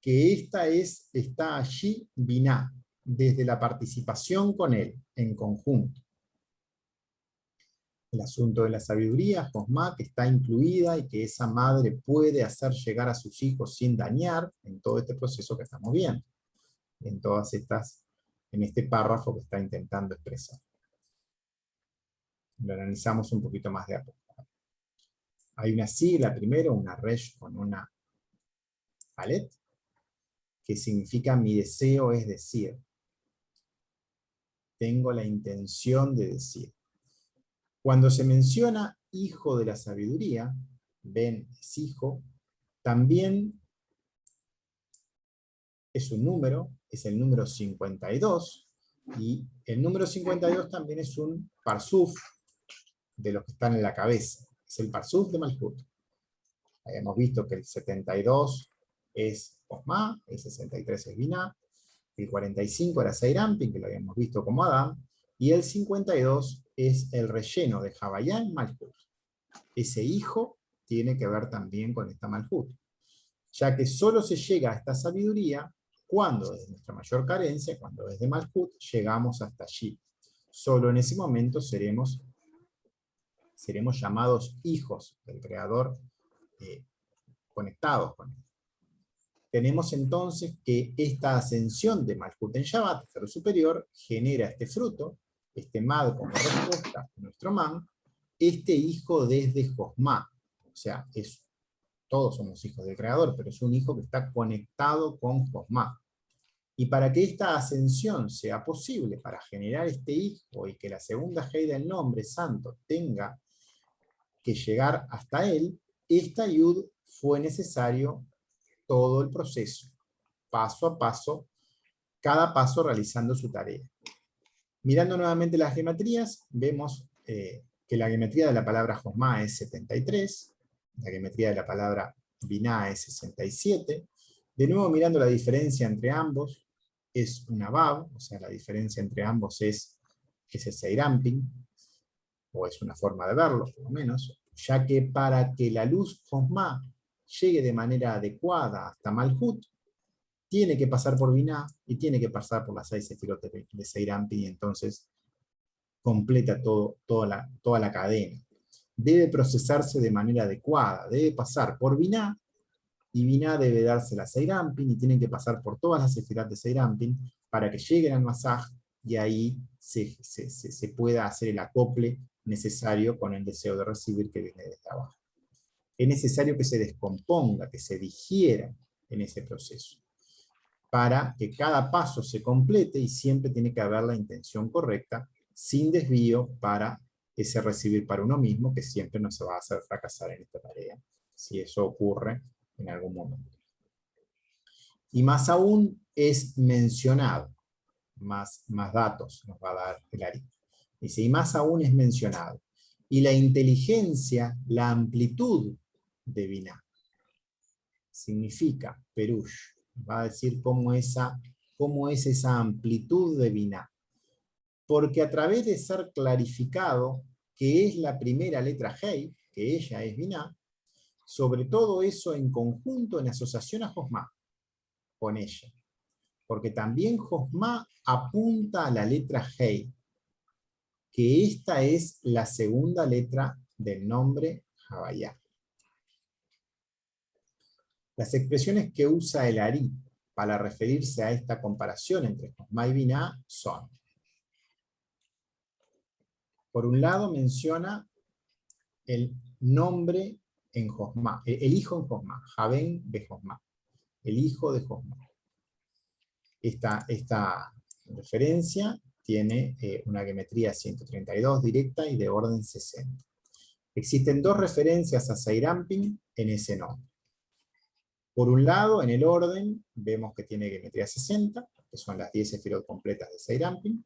que esta está allí Binah, desde la participación con él, en conjunto. El asunto de la sabiduría, Josma, que está incluida y que esa madre puede hacer llegar a sus hijos sin dañar en todo este proceso que estamos viendo, en este párrafo que está intentando expresar. Lo analizamos un poquito más de a poco. Hay una sigla primero, una resh con una alet, que significa mi deseo es decir. Tengo la intención de decir. Cuando se menciona hijo de la sabiduría, Ben es hijo, también es un número, es el número 52, y el número 52 también es un parsuf de los que están en la cabeza, es el parsuf de Malhut. Habíamos visto que el 72 es Osma, el 63 es Binah, el 45 era Seirampin, que lo habíamos visto como Adam, y el 52 es el relleno de Javayá y Malhut. Ese hijo tiene que ver también con esta Malhut, ya que solo se llega a esta sabiduría cuando desde nuestra mayor carencia, cuando desde Malhut llegamos hasta allí. Solo en ese momento seremos seremos llamados hijos del Creador, conectados con él. Tenemos entonces que esta ascensión de Malhut en Shabbat, Cero Superior, genera este fruto, este Mad como respuesta a nuestro Man, este hijo desde Josma. O sea, todos somos hijos del Creador, pero es un hijo que está conectado con Josma. Y para que esta ascensión sea posible, para generar este hijo y que la segunda Hei del nombre santo tenga que llegar hasta él, esta Yud fue necesario todo el proceso, paso a paso, cada paso realizando su tarea. Mirando nuevamente las gematrías, vemos que la gematría de la palabra Josma es 73, la gematría de la palabra Binah es 67. De nuevo, mirando la diferencia entre ambos, es una Vav, o sea, la diferencia entre ambos es el Seiramping, o es una forma de verlo, por lo menos, ya que para que la luz Josma llegue de manera adecuada hasta Malhut, tiene que pasar por Binah y tiene que pasar por las 6 sefirot de Seiramping, y entonces completa toda la cadena. Debe procesarse de manera adecuada, debe pasar por Binah, y Binah debe darse la Seiramping, y tienen que pasar por todas las sefirot de Seiramping para que lleguen al Masaj, y ahí se pueda hacer el acople necesario con el deseo de recibir que viene desde abajo. Es necesario que se descomponga, que se digiera en ese proceso, para que cada paso se complete, y siempre tiene que haber la intención correcta, sin desvío, para ese recibir para uno mismo, que siempre nos va a hacer fracasar en esta tarea, si eso ocurre en algún momento. Y más aún es mencionado, más datos nos va a dar el Ari. Dice, y más aún es mencionado. Y la inteligencia, la amplitud de Binah, significa, Perush, va a decir cómo es esa amplitud de Binah. Porque a través de ser clarificado que es la primera letra Hei, que ella es Binah, sobre todo eso en conjunto, en asociación a Josma, con ella. Porque también Josma apunta a la letra Hei, que esta es la segunda letra del nombre Havayá. Las expresiones que usa el Ari para referirse a esta comparación entre Josma y Binah son: por un lado menciona el nombre en Josma, el hijo en Josma, Javen de Josma, el hijo de Josma. Esta referencia tiene una geometría 132 directa y de orden 60. Existen dos referencias a Seiramping en ese nombre. Por un lado, en el orden, vemos que tiene geometría 60, que son las 10 sefirot completas de Seiramping.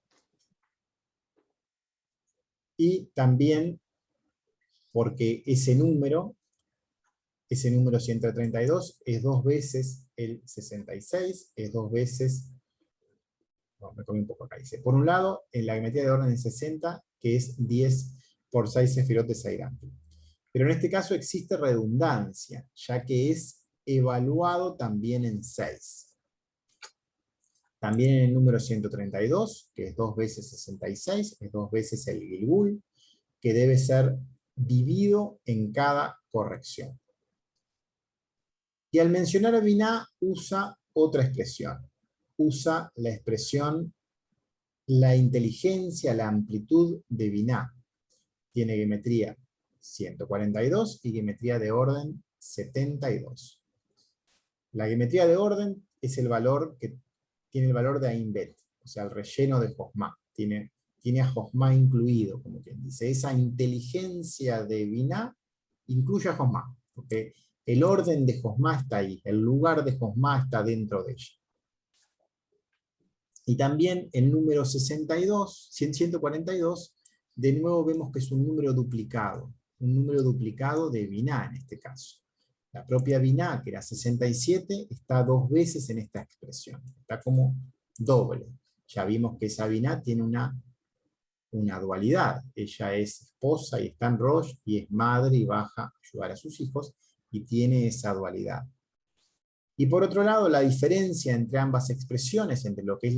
Y también porque ese número 132 es 2 veces el 66, es 2 veces... No, me comí un poco acá, dice. Por un lado, en la geometría de orden 60, que es 10 por 6 sefirot de Seiramping. Pero en este caso existe redundancia, ya que es evaluado también en 6. También en el número 132, que es 2 veces 66, es 2 veces el Gilgul, que debe ser dividido en cada corrección. Y al mencionar a Binah usa otra expresión. Usa la expresión la inteligencia, la amplitud de Binah. Tiene geometría 142 y geometría de orden 72. La geometría de orden es el valor que tiene el valor de Ain Bet, o sea, el relleno de Josma. Tiene a Josma incluido, como quien dice. Esa inteligencia de Binah incluye a Josma, porque el orden de Josma está ahí, el lugar de Josma está dentro de ella. Y también el número 142, de nuevo vemos que es un número duplicado de Binah en este caso. La propia Binah, que era 67, está 2 veces en esta expresión, está como doble. Ya vimos que esa Binah tiene una dualidad. Ella es esposa y está en Rosh, y es madre y baja a ayudar a sus hijos, y tiene esa dualidad. Y por otro lado, la diferencia entre ambas expresiones, entre lo que es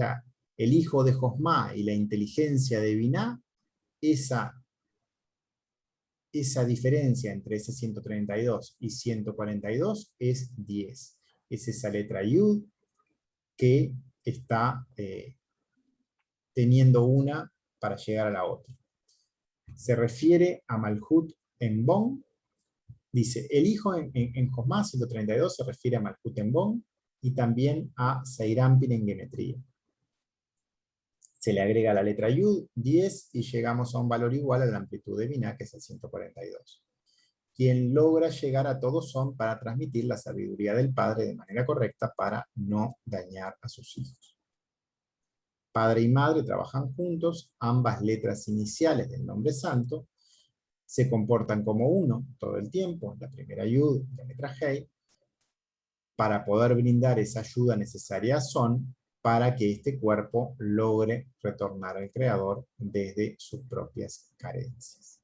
el hijo de Josma y la inteligencia de Binah, esa esa diferencia entre ese 132 y 142 es 10. Es esa letra Yud que está teniendo una para llegar a la otra. Se refiere a Malhut en Bon. Dice, el hijo en Josma 132 se refiere a Malhut en Bon y también a Seirampin en gematría. Se le agrega la letra Yud, 10, y llegamos a un valor igual a la amplitud de Binah, que es el 142. Quien logra llegar a todos son para transmitir la sabiduría del padre de manera correcta para no dañar a sus hijos. Padre y madre trabajan juntos, ambas letras iniciales del nombre santo se comportan como uno todo el tiempo, la primera Yud, la letra Hei, para poder brindar esa ayuda necesaria a Son, para que este cuerpo logre retornar al Creador desde sus propias carencias.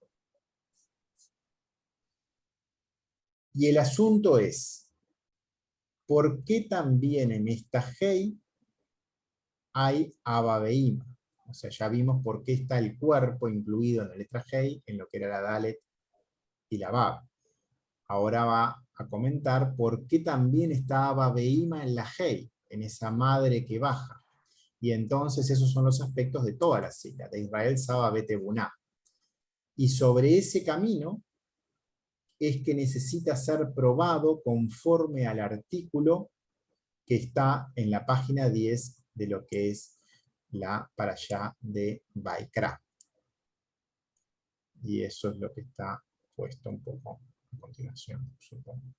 Y el asunto es, ¿por qué también en esta Hei hay Abba Veima? O sea, ya vimos por qué está el cuerpo incluido en la letra Hei, en lo que era la Dalet y la Bab. Ahora va a comentar por qué también está Abba Veima en la Hei, en esa madre que baja. Y entonces esos son los aspectos de toda la sigla, de Israel Saba Bete Buná. Y sobre ese camino es que necesita ser probado conforme al artículo que está en la página 10 de lo que es la parashá de Baikra. Y eso es lo que está puesto un poco a continuación, supongo.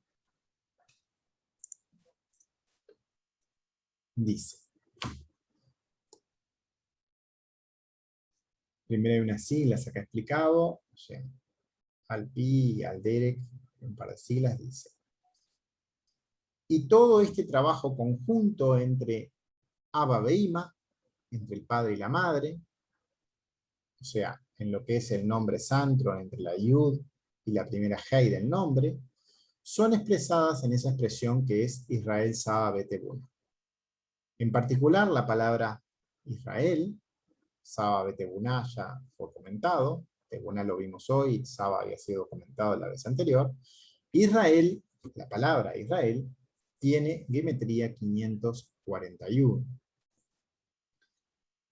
Dice, primero hay unas siglas acá explicado, o sea, al Pi, al Derek, un par de siglas, dice. Y todo este trabajo conjunto entre Abba Veima, entre el padre y la madre, o sea, en lo que es el nombre santo, entre la Yud y la primera Hei del nombre, son expresadas en esa expresión que es Israel Saba Bete Buná. En particular, la palabra Israel, Saba Bete Buná ya fue comentado, Tebuná lo vimos hoy, Saba había sido comentado la vez anterior. Israel, la palabra Israel, tiene gematría 541.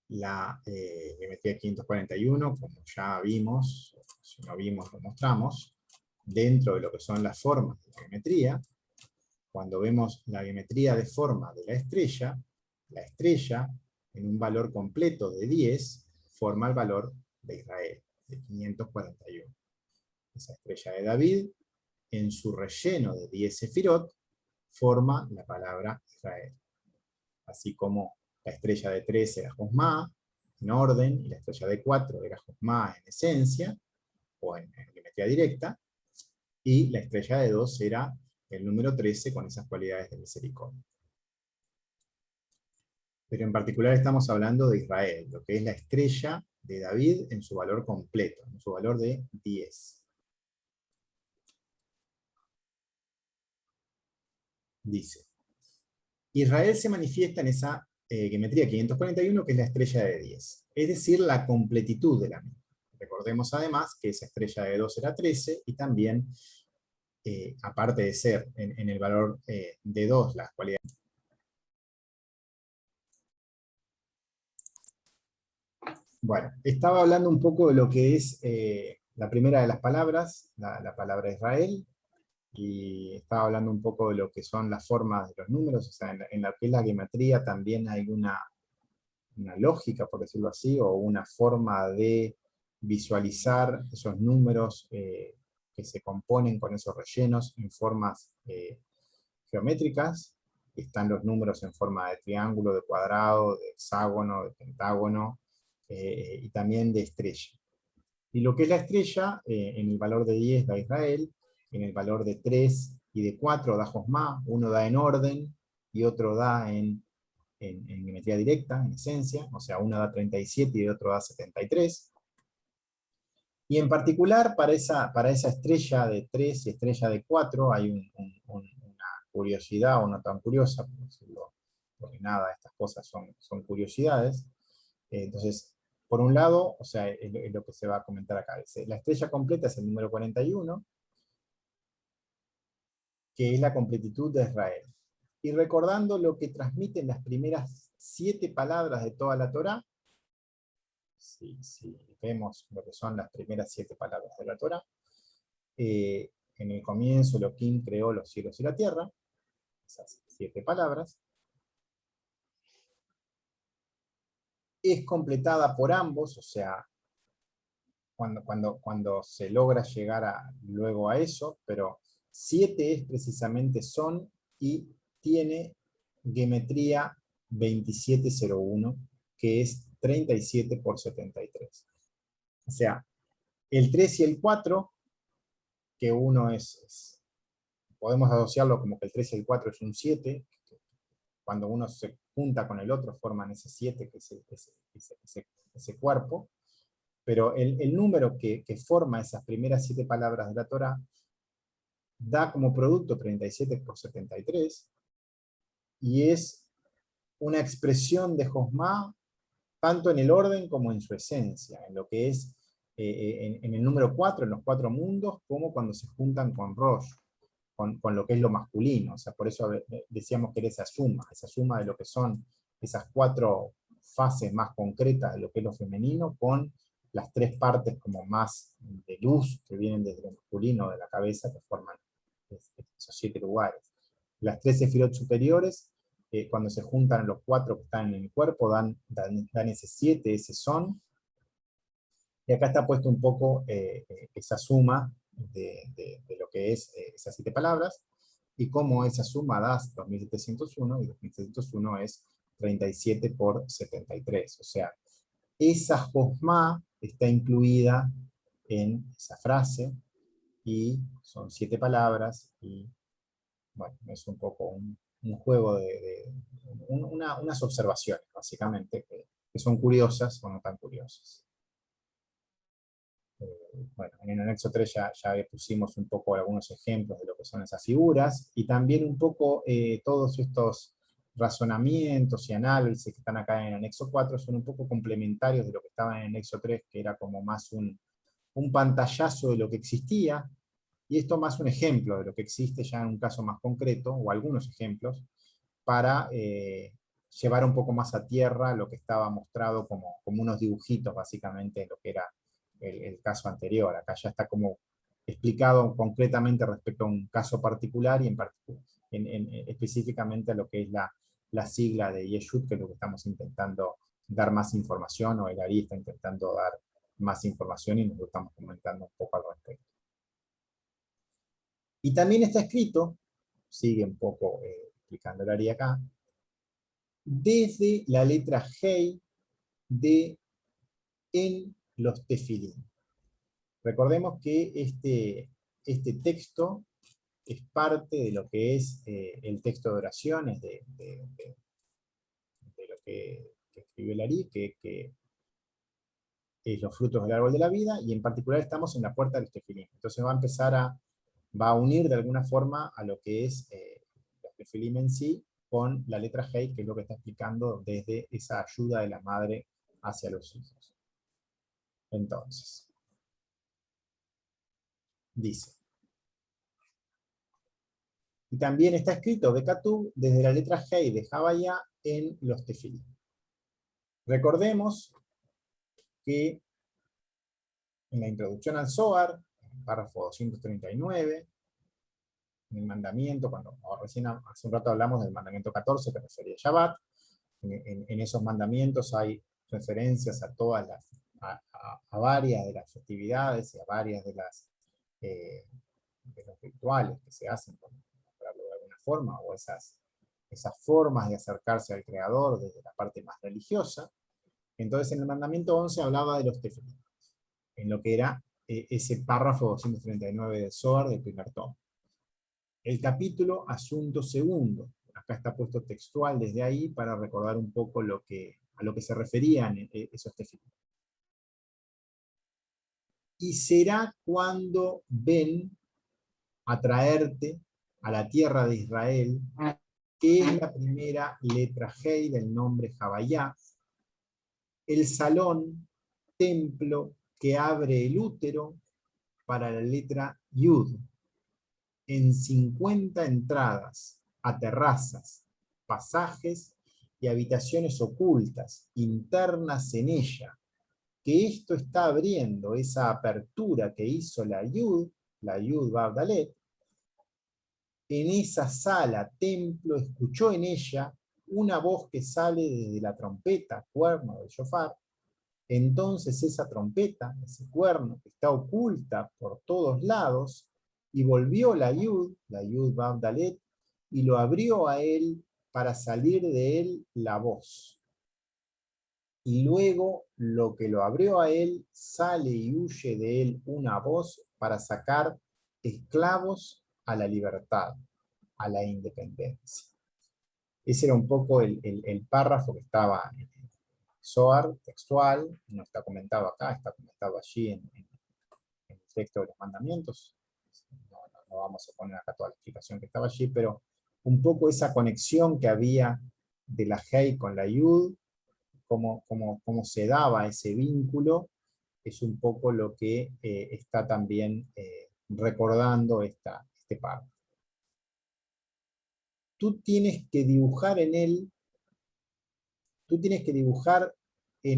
La geometría 541, como ya vimos, si no vimos lo mostramos, dentro de lo que son las formas de la geometría, cuando vemos la geometría de forma de la estrella en un valor completo de 10 forma el valor de Israel, de 541. Esa estrella de David, en su relleno de 10 sefirot, forma la palabra Israel. Así como la estrella de 3 era Josma, en orden, y la estrella de 4 era Josma en esencia, o en geometría directa, y la estrella de 2 era el número 13 con esas cualidades de misericordia. Pero en particular estamos hablando de Israel, lo que es la estrella de David en su valor completo, en su valor de 10. Dice, Israel se manifiesta en esa geometría 541, que es la estrella de 10, es decir, la completitud de la misma. Recordemos además que esa estrella de 2 era 13, y también, aparte de ser en el valor de 2 las cualidades. Bueno, estaba hablando un poco de lo que es la primera de las palabras, la palabra Israel, y estaba hablando un poco de lo que son las formas de los números, o sea, en lo que es la gematría también hay una lógica, por decirlo así, o una forma de visualizar esos números que se componen con esos rellenos en formas geométricas. Están los números en forma de triángulo, de cuadrado, de hexágono, de pentágono, y también de estrella. Y lo que es la estrella, en el valor de 10 da Israel, en el valor de 3 y de 4 da Josma, uno da en orden y otro da en geometría directa, en esencia, o sea, uno da 37 y otro da 73. Y en particular, para esa estrella de 3 y estrella de 4, hay una curiosidad, o no tan curiosa, por decirlo, porque nada, estas cosas son curiosidades. Entonces, por un lado, o sea, es lo que se va a comentar acá. Dice, la estrella completa es el número 41, que es la completitud de Israel. Y recordando lo que transmiten las primeras 7 palabras de toda la Torá, si vemos lo que son las primeras 7 palabras de la Torá, en el comienzo Elohim creó los cielos y la tierra, esas 7 palabras, es completada por ambos, o sea, cuando se logra llegar luego a eso, pero 7 es precisamente son y tiene geometría 2701, que es 37 por 73. O sea, el 3 y el 4, que uno podemos asociarlo como que el 3 y el 4 es un 7, cuando uno se junta con el otro forman ese 7, que es ese cuerpo, pero el número que forma esas primeras 7 palabras de la Torá da como producto 37 por 73, y es una expresión de Josmá tanto en el orden como en su esencia, en lo que es en el número 4, en los 4 mundos, como cuando se juntan con Rosh, con lo que es lo masculino. O sea, por eso decíamos que era esa suma de lo que son esas 4 fases más concretas de lo que es lo femenino, con las 3 partes como más de luz que vienen desde lo masculino de la cabeza, que forman esos 7 lugares. Las 3 sefirot superiores, cuando se juntan los 4 que están en el cuerpo, dan ese 7, ese son. Y acá está puesto un poco esa suma de lo que es esas 7 palabras, y cómo esa suma da 2701, y 2701 es 37 por 73. O sea, esa josma está incluida en esa frase, y son 7 palabras, y bueno, es un poco un juego unas observaciones, básicamente, que son curiosas o no tan curiosas. Bueno, en el anexo 3 ya pusimos un poco algunos ejemplos de lo que son esas figuras, y también un poco todos estos razonamientos y análisis que están acá en el anexo 4 son un poco complementarios de lo que estaba en el anexo 3, que era como más un pantallazo de lo que existía, y esto más un ejemplo de lo que existe ya en un caso más concreto, o algunos ejemplos, para llevar un poco más a tierra lo que estaba mostrado como unos dibujitos, básicamente, en lo que era el caso anterior. Acá ya está como explicado concretamente respecto a un caso particular, y específicamente a lo que es la sigla de Yeshut, que es lo que estamos intentando dar más información, o el Ari está intentando dar más información, y nosotros estamos comentando un poco al respecto. Y también está escrito, sigue un poco explicando el Ari acá, desde la letra Hei en los tefilín. Recordemos que este texto es parte de lo que es el texto de oraciones de lo que escribió el Ari, que es los frutos del árbol de la vida, y en particular estamos en la puerta del tefilín. Entonces va a unir de alguna forma a lo que es los tefilín en sí, con la letra Hei, que es lo que está explicando desde esa ayuda de la madre hacia los hijos. Entonces, dice, y también está escrito Bekatú desde la letra Hei de Javaya en los tefilín. Recordemos que en la introducción al Zohar, en el párrafo 239, en el mandamiento, recién hace un rato hablamos del mandamiento 14 que refería a Shabbat, en esos mandamientos hay referencias a todas a varias de las festividades y a varias de los rituales que se hacen, por nombrarlo de alguna forma, o esas formas de acercarse al Creador desde la parte más religiosa. Entonces en el mandamiento 11 hablaba de los tefilín, en lo que era ese párrafo 239 del Zohar del primer tomo. El capítulo Asunto Segundo, acá está puesto textual desde ahí para recordar un poco a lo que se referían esos tefilín. Y será cuando ven a traerte a la tierra de Israel, que es la primera letra Hei del nombre Javayá, el salón templo que abre el útero para la letra Yud, en 50 entradas a terrazas, pasajes y habitaciones ocultas, internas en ella, que esto está abriendo esa apertura que hizo la Yud Vav Dalet. En esa sala, templo, escuchó en ella una voz que sale desde la trompeta, cuerno del shofar. Entonces esa trompeta, ese cuerno, está oculta por todos lados, y volvió la Yud Vav Dalet, y lo abrió a él para salir de él la voz. Y luego lo que lo abrió a él, sale y huye de él una voz para sacar esclavos a la libertad, a la independencia. Ese era un poco el párrafo que estaba en el Zohar textual, no está comentado acá, está comentado allí en el texto de los mandamientos. No vamos a poner acá toda la explicación que estaba allí, pero un poco esa conexión que había de la Hei con la Yud, cómo se daba ese vínculo, es un poco lo que está también recordando este párrafo. Tú tienes que dibujar en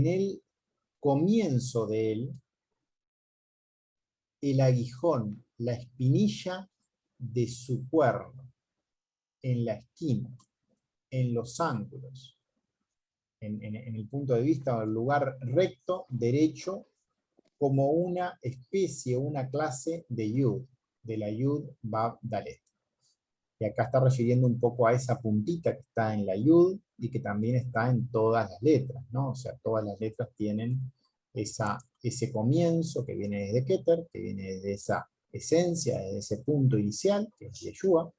el comienzo de él el aguijón, la espinilla de su cuerno, en la esquina, en los ángulos, en el punto de vista o el lugar recto, derecho, como una especie, una clase de Yud, de la Yud Vav Dalet. Y acá está refiriendo un poco a esa puntita que está en la Yud y que también está en todas las letras, ¿no? O sea, todas las letras tienen ese comienzo que viene desde Keter, que viene desde esa esencia, desde ese punto inicial, que es Yeshua,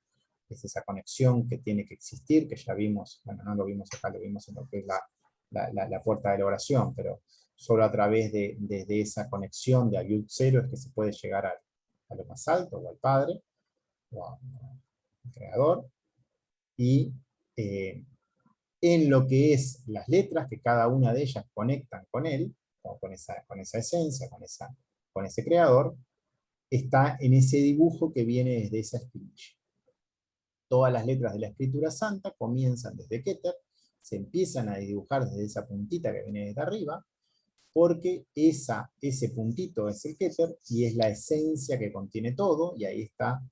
es esa conexión que tiene que existir, que ya vimos, bueno, no lo vimos acá, lo vimos en lo que es la puerta de la oración, pero solo a través de esa conexión de Yud cero es que se puede llegar a lo más alto, o al Padre, o al Creador, y en lo que es las letras, que cada una de ellas conectan con él, con esa esencia, con ese creador, está en ese dibujo que viene desde esa espinilla. Todas las letras de la Escritura Santa comienzan desde Keter, se empiezan a dibujar desde esa puntita que viene desde arriba, porque ese puntito es el Keter y es la esencia que contiene todo, y ahí está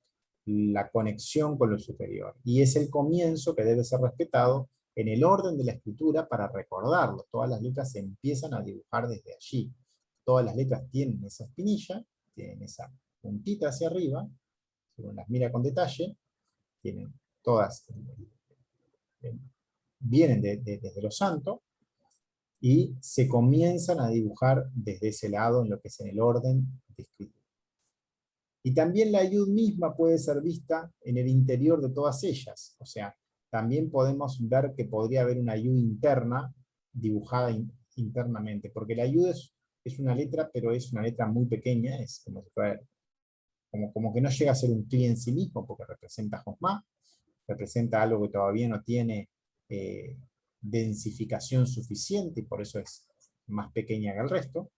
la conexión con lo superior. Y es el comienzo que debe ser respetado en el orden de la escritura para recordarlo. Todas las letras se empiezan a dibujar desde allí. Todas las letras tienen esa espinilla, tienen esa puntita hacia arriba, si uno las mira con detalle, tienen todas, vienen desde lo santo, y se comienzan a dibujar desde ese lado en lo que es en el orden de escritura. Y también la Yud misma puede ser vista en el interior de todas ellas. O sea, también podemos ver que podría haber una Yud interna dibujada internamente, porque la Yud es una letra, pero es una letra muy pequeña, es como si fuera, como que no llega a ser un cli en sí mismo, porque representa Josma, representa algo que todavía no tiene densificación suficiente, y por eso es más pequeña que el resto,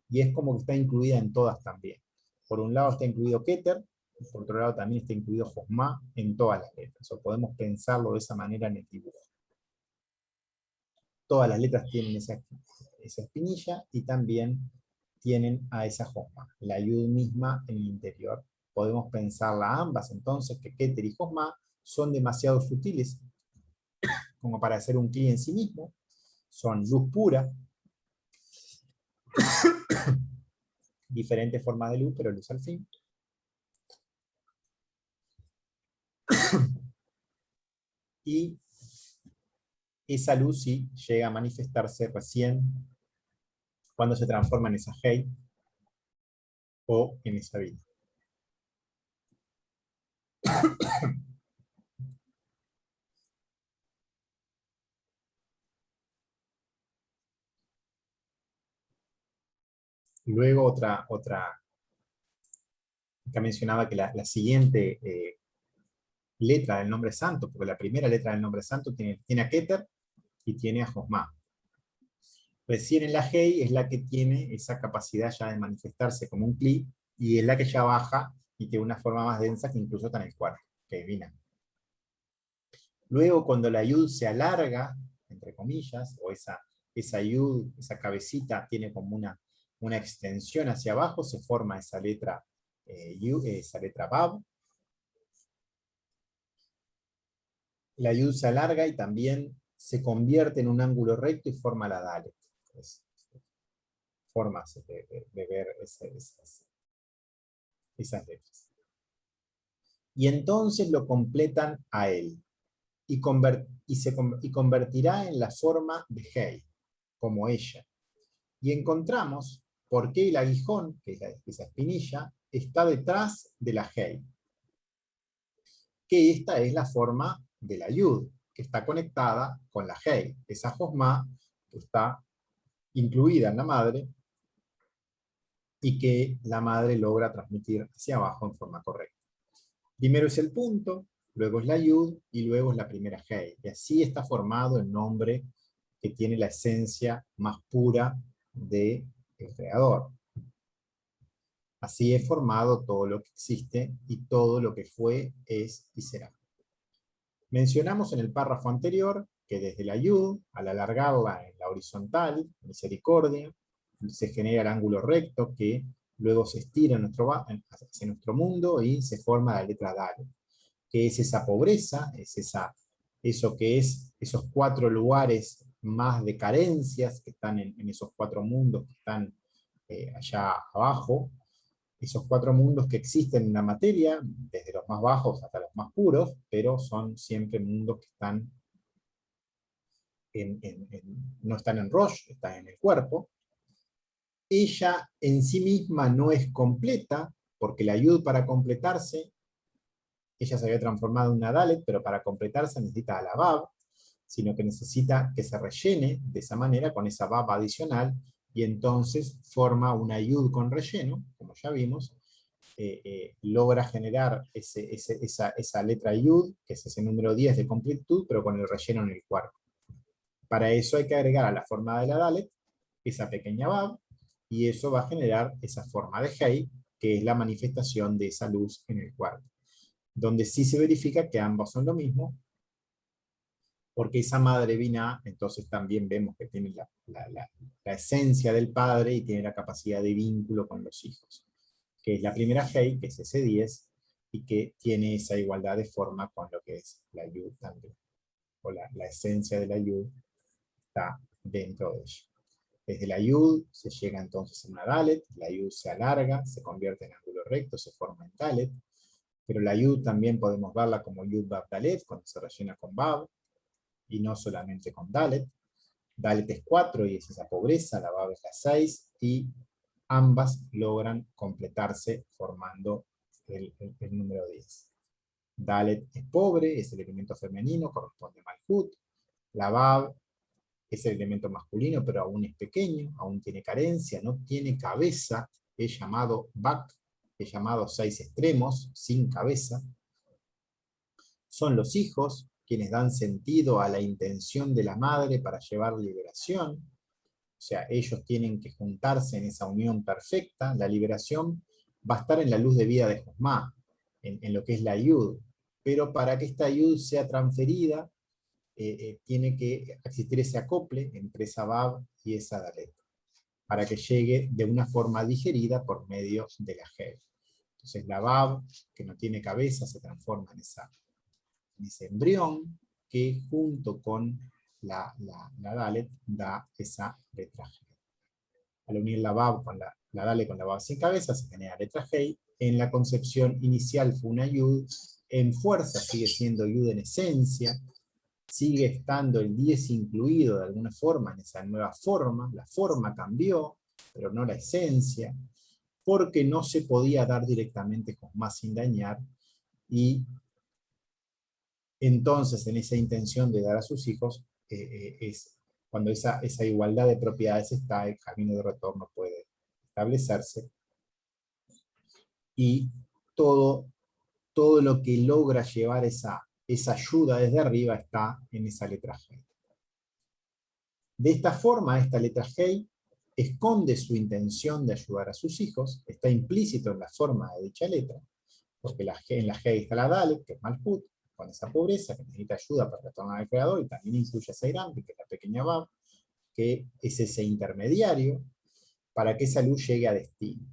y es como que está incluida en todas también. Por un lado está incluido Keter, y por otro lado también está incluido Josma en todas las letras, o podemos pensarlo de esa manera en el dibujo. Todas las letras tienen esa espinilla, y también tienen a esa Josma, la Yud misma en el interior. Podemos pensarla ambas entonces, que Keter y Josma son demasiado sutiles como para hacer un cli en sí mismo, son luz pura, diferentes formas de luz, pero luz al fin. Y esa luz sí llega a manifestarse recién cuando se transforma en esa Hei o en esa vida. Luego otra que mencionaba que la siguiente letra del nombre santo, porque la primera letra del nombre santo tiene a Keter y tiene a Josma. Recién en la Hei es la que tiene esa capacidad ya de manifestarse como un Kli, y es la que ya baja y tiene una forma más densa que incluso está en el cuarto, que es Binah. Luego, cuando la Yud se alarga, entre comillas, o esa Yud, esa cabecita, tiene como una extensión hacia abajo, se forma esa letra Yud, esa letra Bab. La Yud se alarga y también se convierte en un ángulo recto y forma la Dalet. Es formas de ver esas letras. Y entonces lo completan a él. Y convertirá en la forma de Hei, como ella. Y encontramos por qué el aguijón, que es esa espinilla, está detrás de la Hei. Que esta es la forma de la Yud, que está conectada con la Hei. Esa Josma que está incluida en la madre y que la madre logra transmitir hacia abajo en forma correcta. Primero es el punto, luego es la Yud y luego es la primera Hei. Y así está formado el nombre que tiene la esencia más pura del Creador. Así es formado todo lo que existe y todo lo que fue, es y será. Mencionamos en el párrafo anterior que desde la Yud, al alargarla en la horizontal, misericordia, se genera el ángulo recto que luego se estira hacia nuestro mundo y se forma la letra Dalet, que es esa pobreza, es eso que es esos 4 lugares más de carencias que están en esos 4 mundos que están allá abajo, esos 4 mundos que existen en la materia, desde los más bajos hasta los más puros, pero son siempre mundos que están no están en Rosh, están en el cuerpo. Ella en sí misma no es completa, porque la Yud para completarse, ella se había transformado en una Dalet, pero para completarse necesita a la Bab, sino que necesita que se rellene de esa manera con esa Bab adicional, y entonces forma una Yud con relleno, como ya vimos, logra generar esa letra Yud, que es ese número 10 de completitud, pero con el relleno en el cuarto. Para eso hay que agregar a la forma de la Dalet esa pequeña Bab, y eso va a generar esa forma de Hei, que es la manifestación de esa luz en el cuarto, donde sí se verifica que ambos son lo mismo, porque esa madre Binah, entonces también vemos que tiene la esencia del padre y tiene la capacidad de vínculo con los hijos, que es la primera Hei, que es ese 10, y que tiene esa igualdad de forma con lo que es la Yud también, o la esencia de la Yud está dentro de ella. Desde la Yud se llega entonces a una Dalet, la Yud se alarga, se convierte en ángulo recto, se forma en Dalet, pero la Yud también podemos verla como Yud Bab Dalet, cuando se rellena con Bab, y no solamente con Dalet. Dalet es 4 y es esa pobreza, la Bab es la 6, y ambas logran completarse formando el número 10. Dalet es pobre, es el elemento femenino, corresponde a Malhut. La Bab es el elemento masculino, pero aún es pequeño, aún tiene carencia, no tiene cabeza, es llamado Bak, es llamado 6 extremos, sin cabeza. Son los hijos quienes dan sentido a la intención de la madre para llevar liberación. O sea, ellos tienen que juntarse en esa unión perfecta. La liberación va a estar en la luz de vida de Josmá, en lo que es la Yud. Pero para que esta Yud sea transferida, tiene que existir ese acople entre esa Bab y esa Dalet, para que llegue de una forma digerida por medio de la Hei. Entonces la Bab, que no tiene cabeza, se transforma en ese embrión, que junto con la Dalet da esa letra Hei. Al unir la Bab con la Dalet con la Bab sin cabeza, se genera letra Hei. En la concepción inicial fue una Yud, en fuerza sigue siendo Yud en esencia, sigue estando el 10 incluido de alguna forma en esa nueva forma, la forma cambió, pero no la esencia, porque no se podía dar directamente con más sin dañar, y entonces en esa intención de dar a sus hijos, es cuando esa igualdad de propiedades está, el camino de retorno puede establecerse, y todo lo que logra llevar esa ayuda desde arriba está en esa letra G. De esta forma, esta letra Hei esconde su intención de ayudar a sus hijos, está implícito en la forma de dicha letra, porque en la Hei está la Dalet, que es Malhut, con esa pobreza que necesita ayuda para retornar al Creador, y también incluye a Seirampi, que es la pequeña Bab, que es ese intermediario para que esa luz llegue a destino.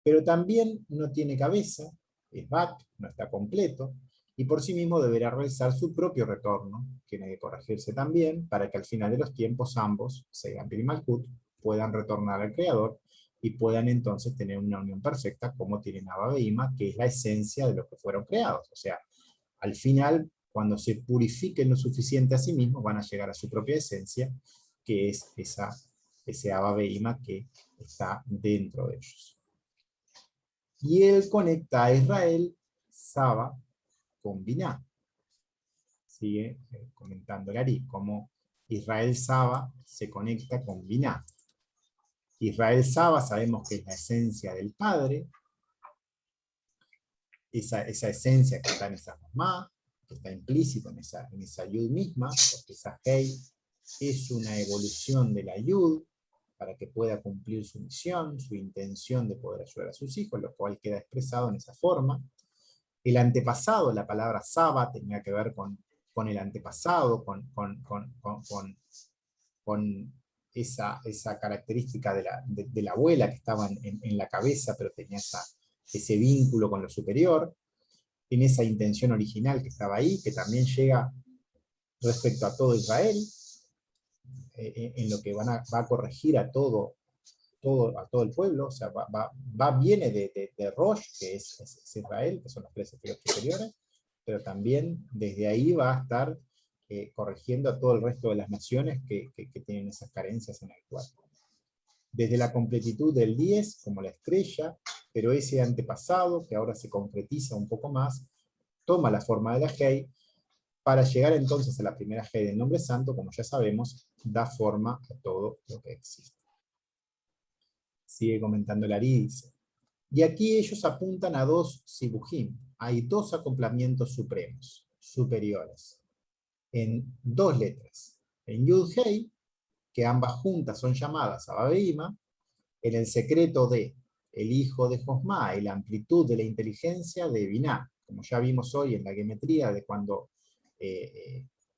Pero también no tiene cabeza, es Bat, no está completo, y por sí mismo deberá realizar su propio retorno, tiene que corregirse también, para que al final de los tiempos ambos, Seirampi y Malhut, puedan retornar al Creador, y puedan entonces tener una unión perfecta como tienen Abba e Ima, que es la esencia de lo que fueron creados. O sea, al final, cuando se purifiquen lo suficiente a sí mismos, van a llegar a su propia esencia, que es ese Abba Behima que está dentro de ellos. Y él conecta a Israel, Saba, con Binah. Sigue comentando Gary, cómo Israel Saba se conecta con Binah. Israel Saba sabemos que es la esencia del Padre, esa esencia que está en esa mamá, que está implícito en esa yud misma, porque esa Hei es una evolución de la yud, para que pueda cumplir su misión, su intención de poder ayudar a sus hijos, lo cual queda expresado en esa forma. El antepasado, la palabra Saba, tenía que ver con el antepasado, con esa característica de la abuela que estaba en la cabeza, pero tenía ese vínculo con lo superior, en esa intención original que estaba ahí, que también llega respecto a todo Israel, en lo que va a corregir a todo el pueblo, o sea, viene de Rosh, que es Israel, que son los tres esferos superiores, pero también desde ahí va a estar corrigiendo a todo el resto de las naciones que tienen esas carencias en el cuerpo. Desde la completitud del 10, como la estrella, pero ese antepasado, que ahora se concretiza un poco más, toma la forma de la Hei, para llegar entonces a la primera Hei del nombre santo, como ya sabemos, da forma a todo lo que existe. Sigue comentando Lari, dice, y aquí ellos apuntan a dos Sibujim, hay dos acoplamientos supremos, superiores, en dos letras, en Yud-Hei, que ambas juntas son llamadas Abba e Ima, en el secreto de el hijo de Josma y la amplitud de la inteligencia de Binah, como ya vimos hoy en la geometría de cuando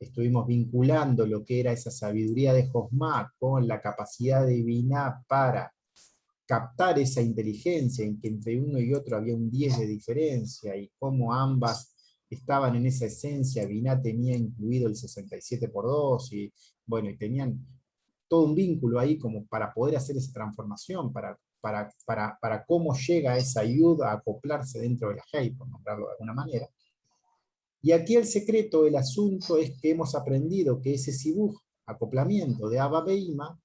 estuvimos vinculando lo que era esa sabiduría de Josma con la capacidad de Binah para captar esa inteligencia en que entre uno y otro había un 10 de diferencia y cómo ambas estaban en esa esencia. Binah tenía incluido el 67 por 2 y bueno, y tenían todo un vínculo ahí como para poder hacer esa transformación, para cómo llega esa ayuda a acoplarse dentro de la Hei, por nombrarlo de alguna manera. Y aquí el secreto, el asunto es que hemos aprendido que ese sibuj, acoplamiento de Abba e Ima,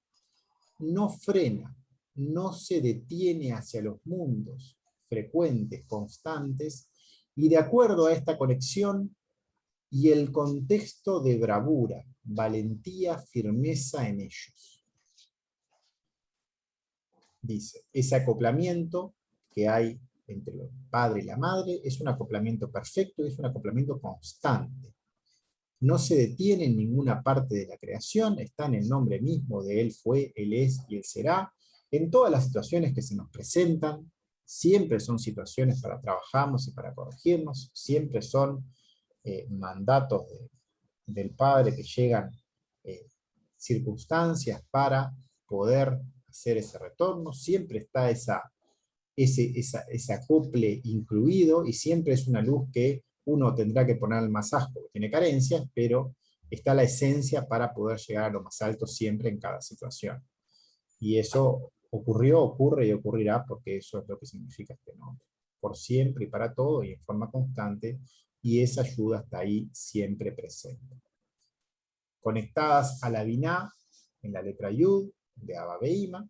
no frena, no se detiene hacia los mundos frecuentes, constantes, y de acuerdo a esta conexión y el contexto de bravura, valentía, firmeza en ellos. Dice, ese acoplamiento que hay entre el padre y la madre es un acoplamiento perfecto, es un acoplamiento constante. No se detiene en ninguna parte de la creación, está en el nombre mismo de Él fue, Él es y Él será. En todas las situaciones que se nos presentan, siempre son situaciones para trabajarnos y para corregirnos, siempre son mandatos del Padre que llegan circunstancias para poder hacer ese retorno, siempre está ese acople incluido y siempre es una luz que uno tendrá que poner al más alto porque tiene carencias, pero está la esencia para poder llegar a lo más alto siempre en cada situación. Y eso ocurrió, ocurre y ocurrirá porque eso es lo que significa este nombre. Por siempre y para todo y en forma constante, y esa ayuda está ahí siempre presente. Conectadas a la Binah, en la letra Yud, de Abba e Ima,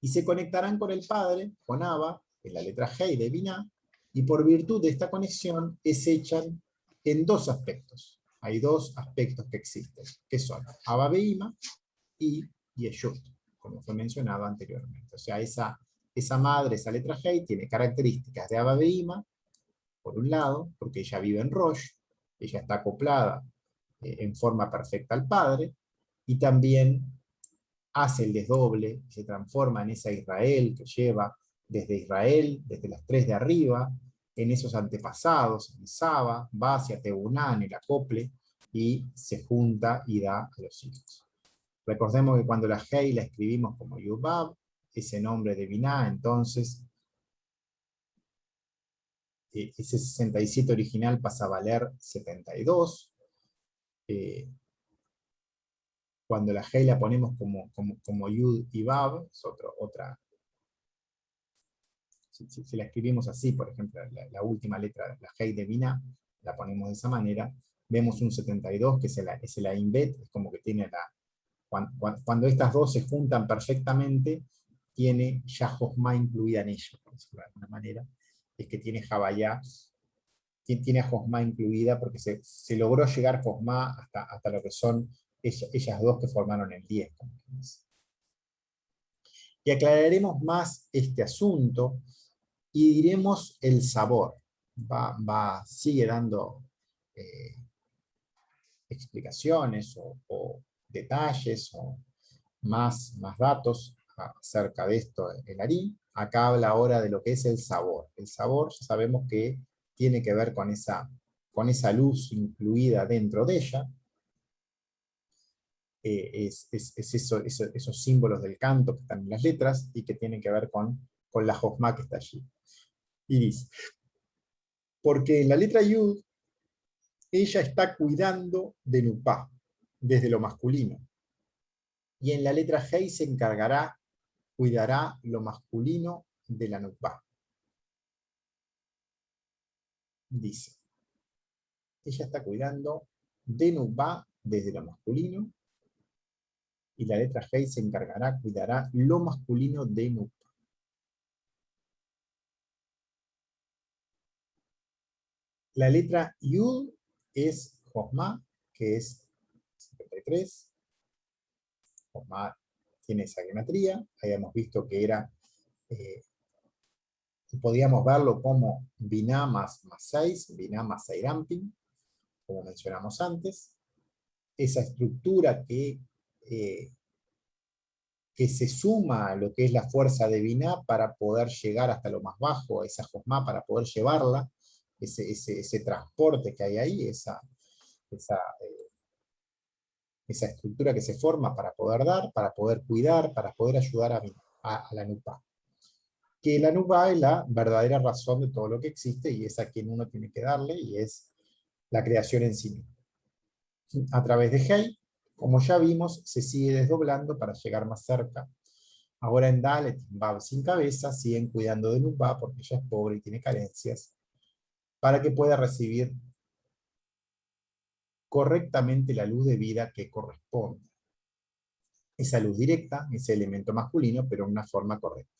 y se conectarán con el Padre, con Abba, en la letra Hei de Binah, y por virtud de esta conexión es echan en dos aspectos. Hay dos aspectos que existen, que son Abba e Ima y Yeshut, como fue mencionado anteriormente. O sea, esa madre, esa letra Hei, tiene características de Abba e Ima, por un lado, porque ella vive en Rosh, ella está acoplada en forma perfecta al Padre, y también hace el desdoble, se transforma en esa Israel que lleva desde Israel, desde las tres de arriba, en esos antepasados, en Saba, va hacia Tebuná, en el acople, y se junta y da a los hijos. Recordemos que cuando la Hei la escribimos como Yubab, ese nombre de Binah, entonces ese 67 original pasa a valer 72. Cuando la Hei la ponemos como Yud y Bab, es otra. Si la escribimos así, por ejemplo, la última letra, la Hei de Binah, la ponemos de esa manera, vemos un 72, que es el Ain Bet, es como que tiene cuando estas dos se juntan perfectamente, tiene ya Josma incluida en ello, por decirlo de alguna manera, es que tiene Jabayá, tiene a Josma incluida, porque se logró llegar Josma hasta lo que son ellas dos que formaron el 10. Y aclararemos más este asunto, y diremos el sabor. Sigue dando explicaciones o detalles o más datos acerca de esto el Ari. Acá habla ahora de lo que es el sabor. El sabor ya sabemos que tiene que ver con esa luz incluida dentro de ella. Esos símbolos del canto que están en las letras y que tienen que ver con la Josma que está allí. Y dice, porque en la letra Yud, ella está cuidando de Nupá, desde lo masculino. Y en la letra Hei se cuidará lo masculino de la Nupá. Dice, ella está cuidando de Nupá desde lo masculino, y la letra Hei se cuidará lo masculino de Nupá. La letra Yud es Josma, que es 53. Josma tiene esa gematría. Habíamos visto que era, podíamos verlo como Binah más 6, Binah más Seirampin, como mencionamos antes. Esa estructura que se suma a lo que es la fuerza de Binah para poder llegar hasta lo más bajo, esa Josma, para poder llevarla, ese transporte que hay ahí, esa estructura que se forma para poder dar, para poder cuidar, para poder ayudar a la Nupá. Que la Nupá es la verdadera razón de todo lo que existe, y es a quien uno tiene que darle, y es la creación en sí misma. A través de Hei, como ya vimos, se sigue desdoblando para llegar más cerca. Ahora en Dalet, Bab sin cabeza, siguen cuidando de Nupá porque ella es pobre y tiene carencias, para que pueda recibir correctamente la luz de vida que corresponde. Esa luz directa, ese elemento masculino, pero en una forma correcta.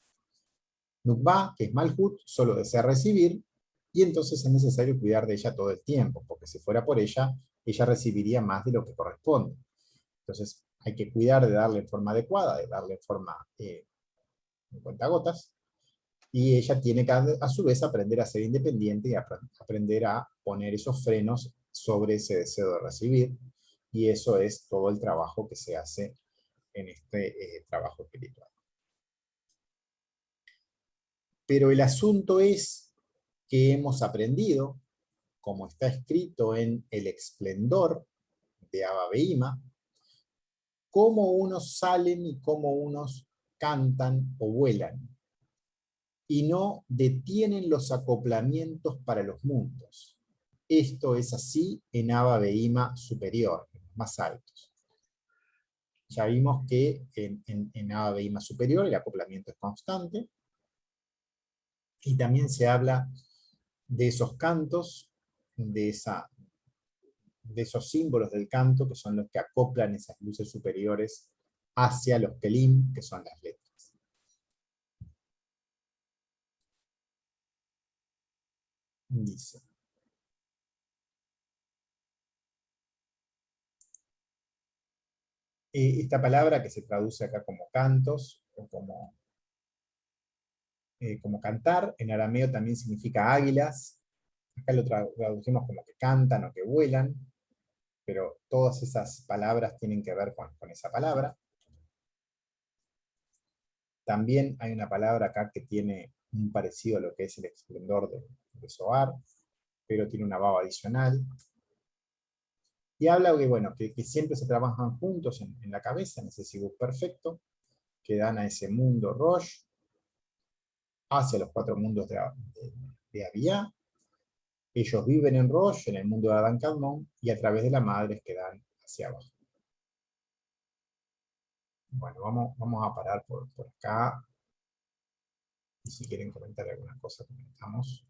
Nukba, que es Malhut, solo desea recibir, y entonces es necesario cuidar de ella todo el tiempo, porque si fuera por ella recibiría más de lo que corresponde. Entonces hay que cuidar de darle en forma adecuada, de darle en forma en cuentagotas, y ella tiene que a su vez aprender a ser independiente y aprender a poner esos frenos sobre ese deseo de recibir, y eso es todo el trabajo que se hace en este trabajo espiritual. Pero el asunto es que hemos aprendido, como está escrito en El Esplendor de Abba Behima, cómo unos salen y cómo unos cantan o vuelan, y no detienen los acoplamientos para los mundos. Esto es así en Abba Behima superior, en los más altos. Ya vimos que en Abba Behima superior el acoplamiento es constante, y también se habla de esos cantos, de esos símbolos del canto, que son los que acoplan esas luces superiores hacia los kelim, que son las letras. Dice, esta palabra que se traduce acá como cantos, o como cantar, en arameo también significa águilas. Acá lo traducimos como que cantan o que vuelan. pero todas esas palabras tienen que ver con esa palabra. También hay una palabra acá que tiene un parecido a lo que es el esplendor de Zohar, pero tiene una baba adicional. Y habla que, bueno, que siempre se trabajan juntos en la cabeza, en ese sibuk perfecto, que dan a ese mundo Rosh, hacia los 4 mundos de Abiyá. Ellos viven en Rosh, en el mundo de Adán Kadmon, y a través de la madre es que dan hacia abajo. Bueno, vamos a parar por acá. Y si quieren comentar alguna cosa, comentamos.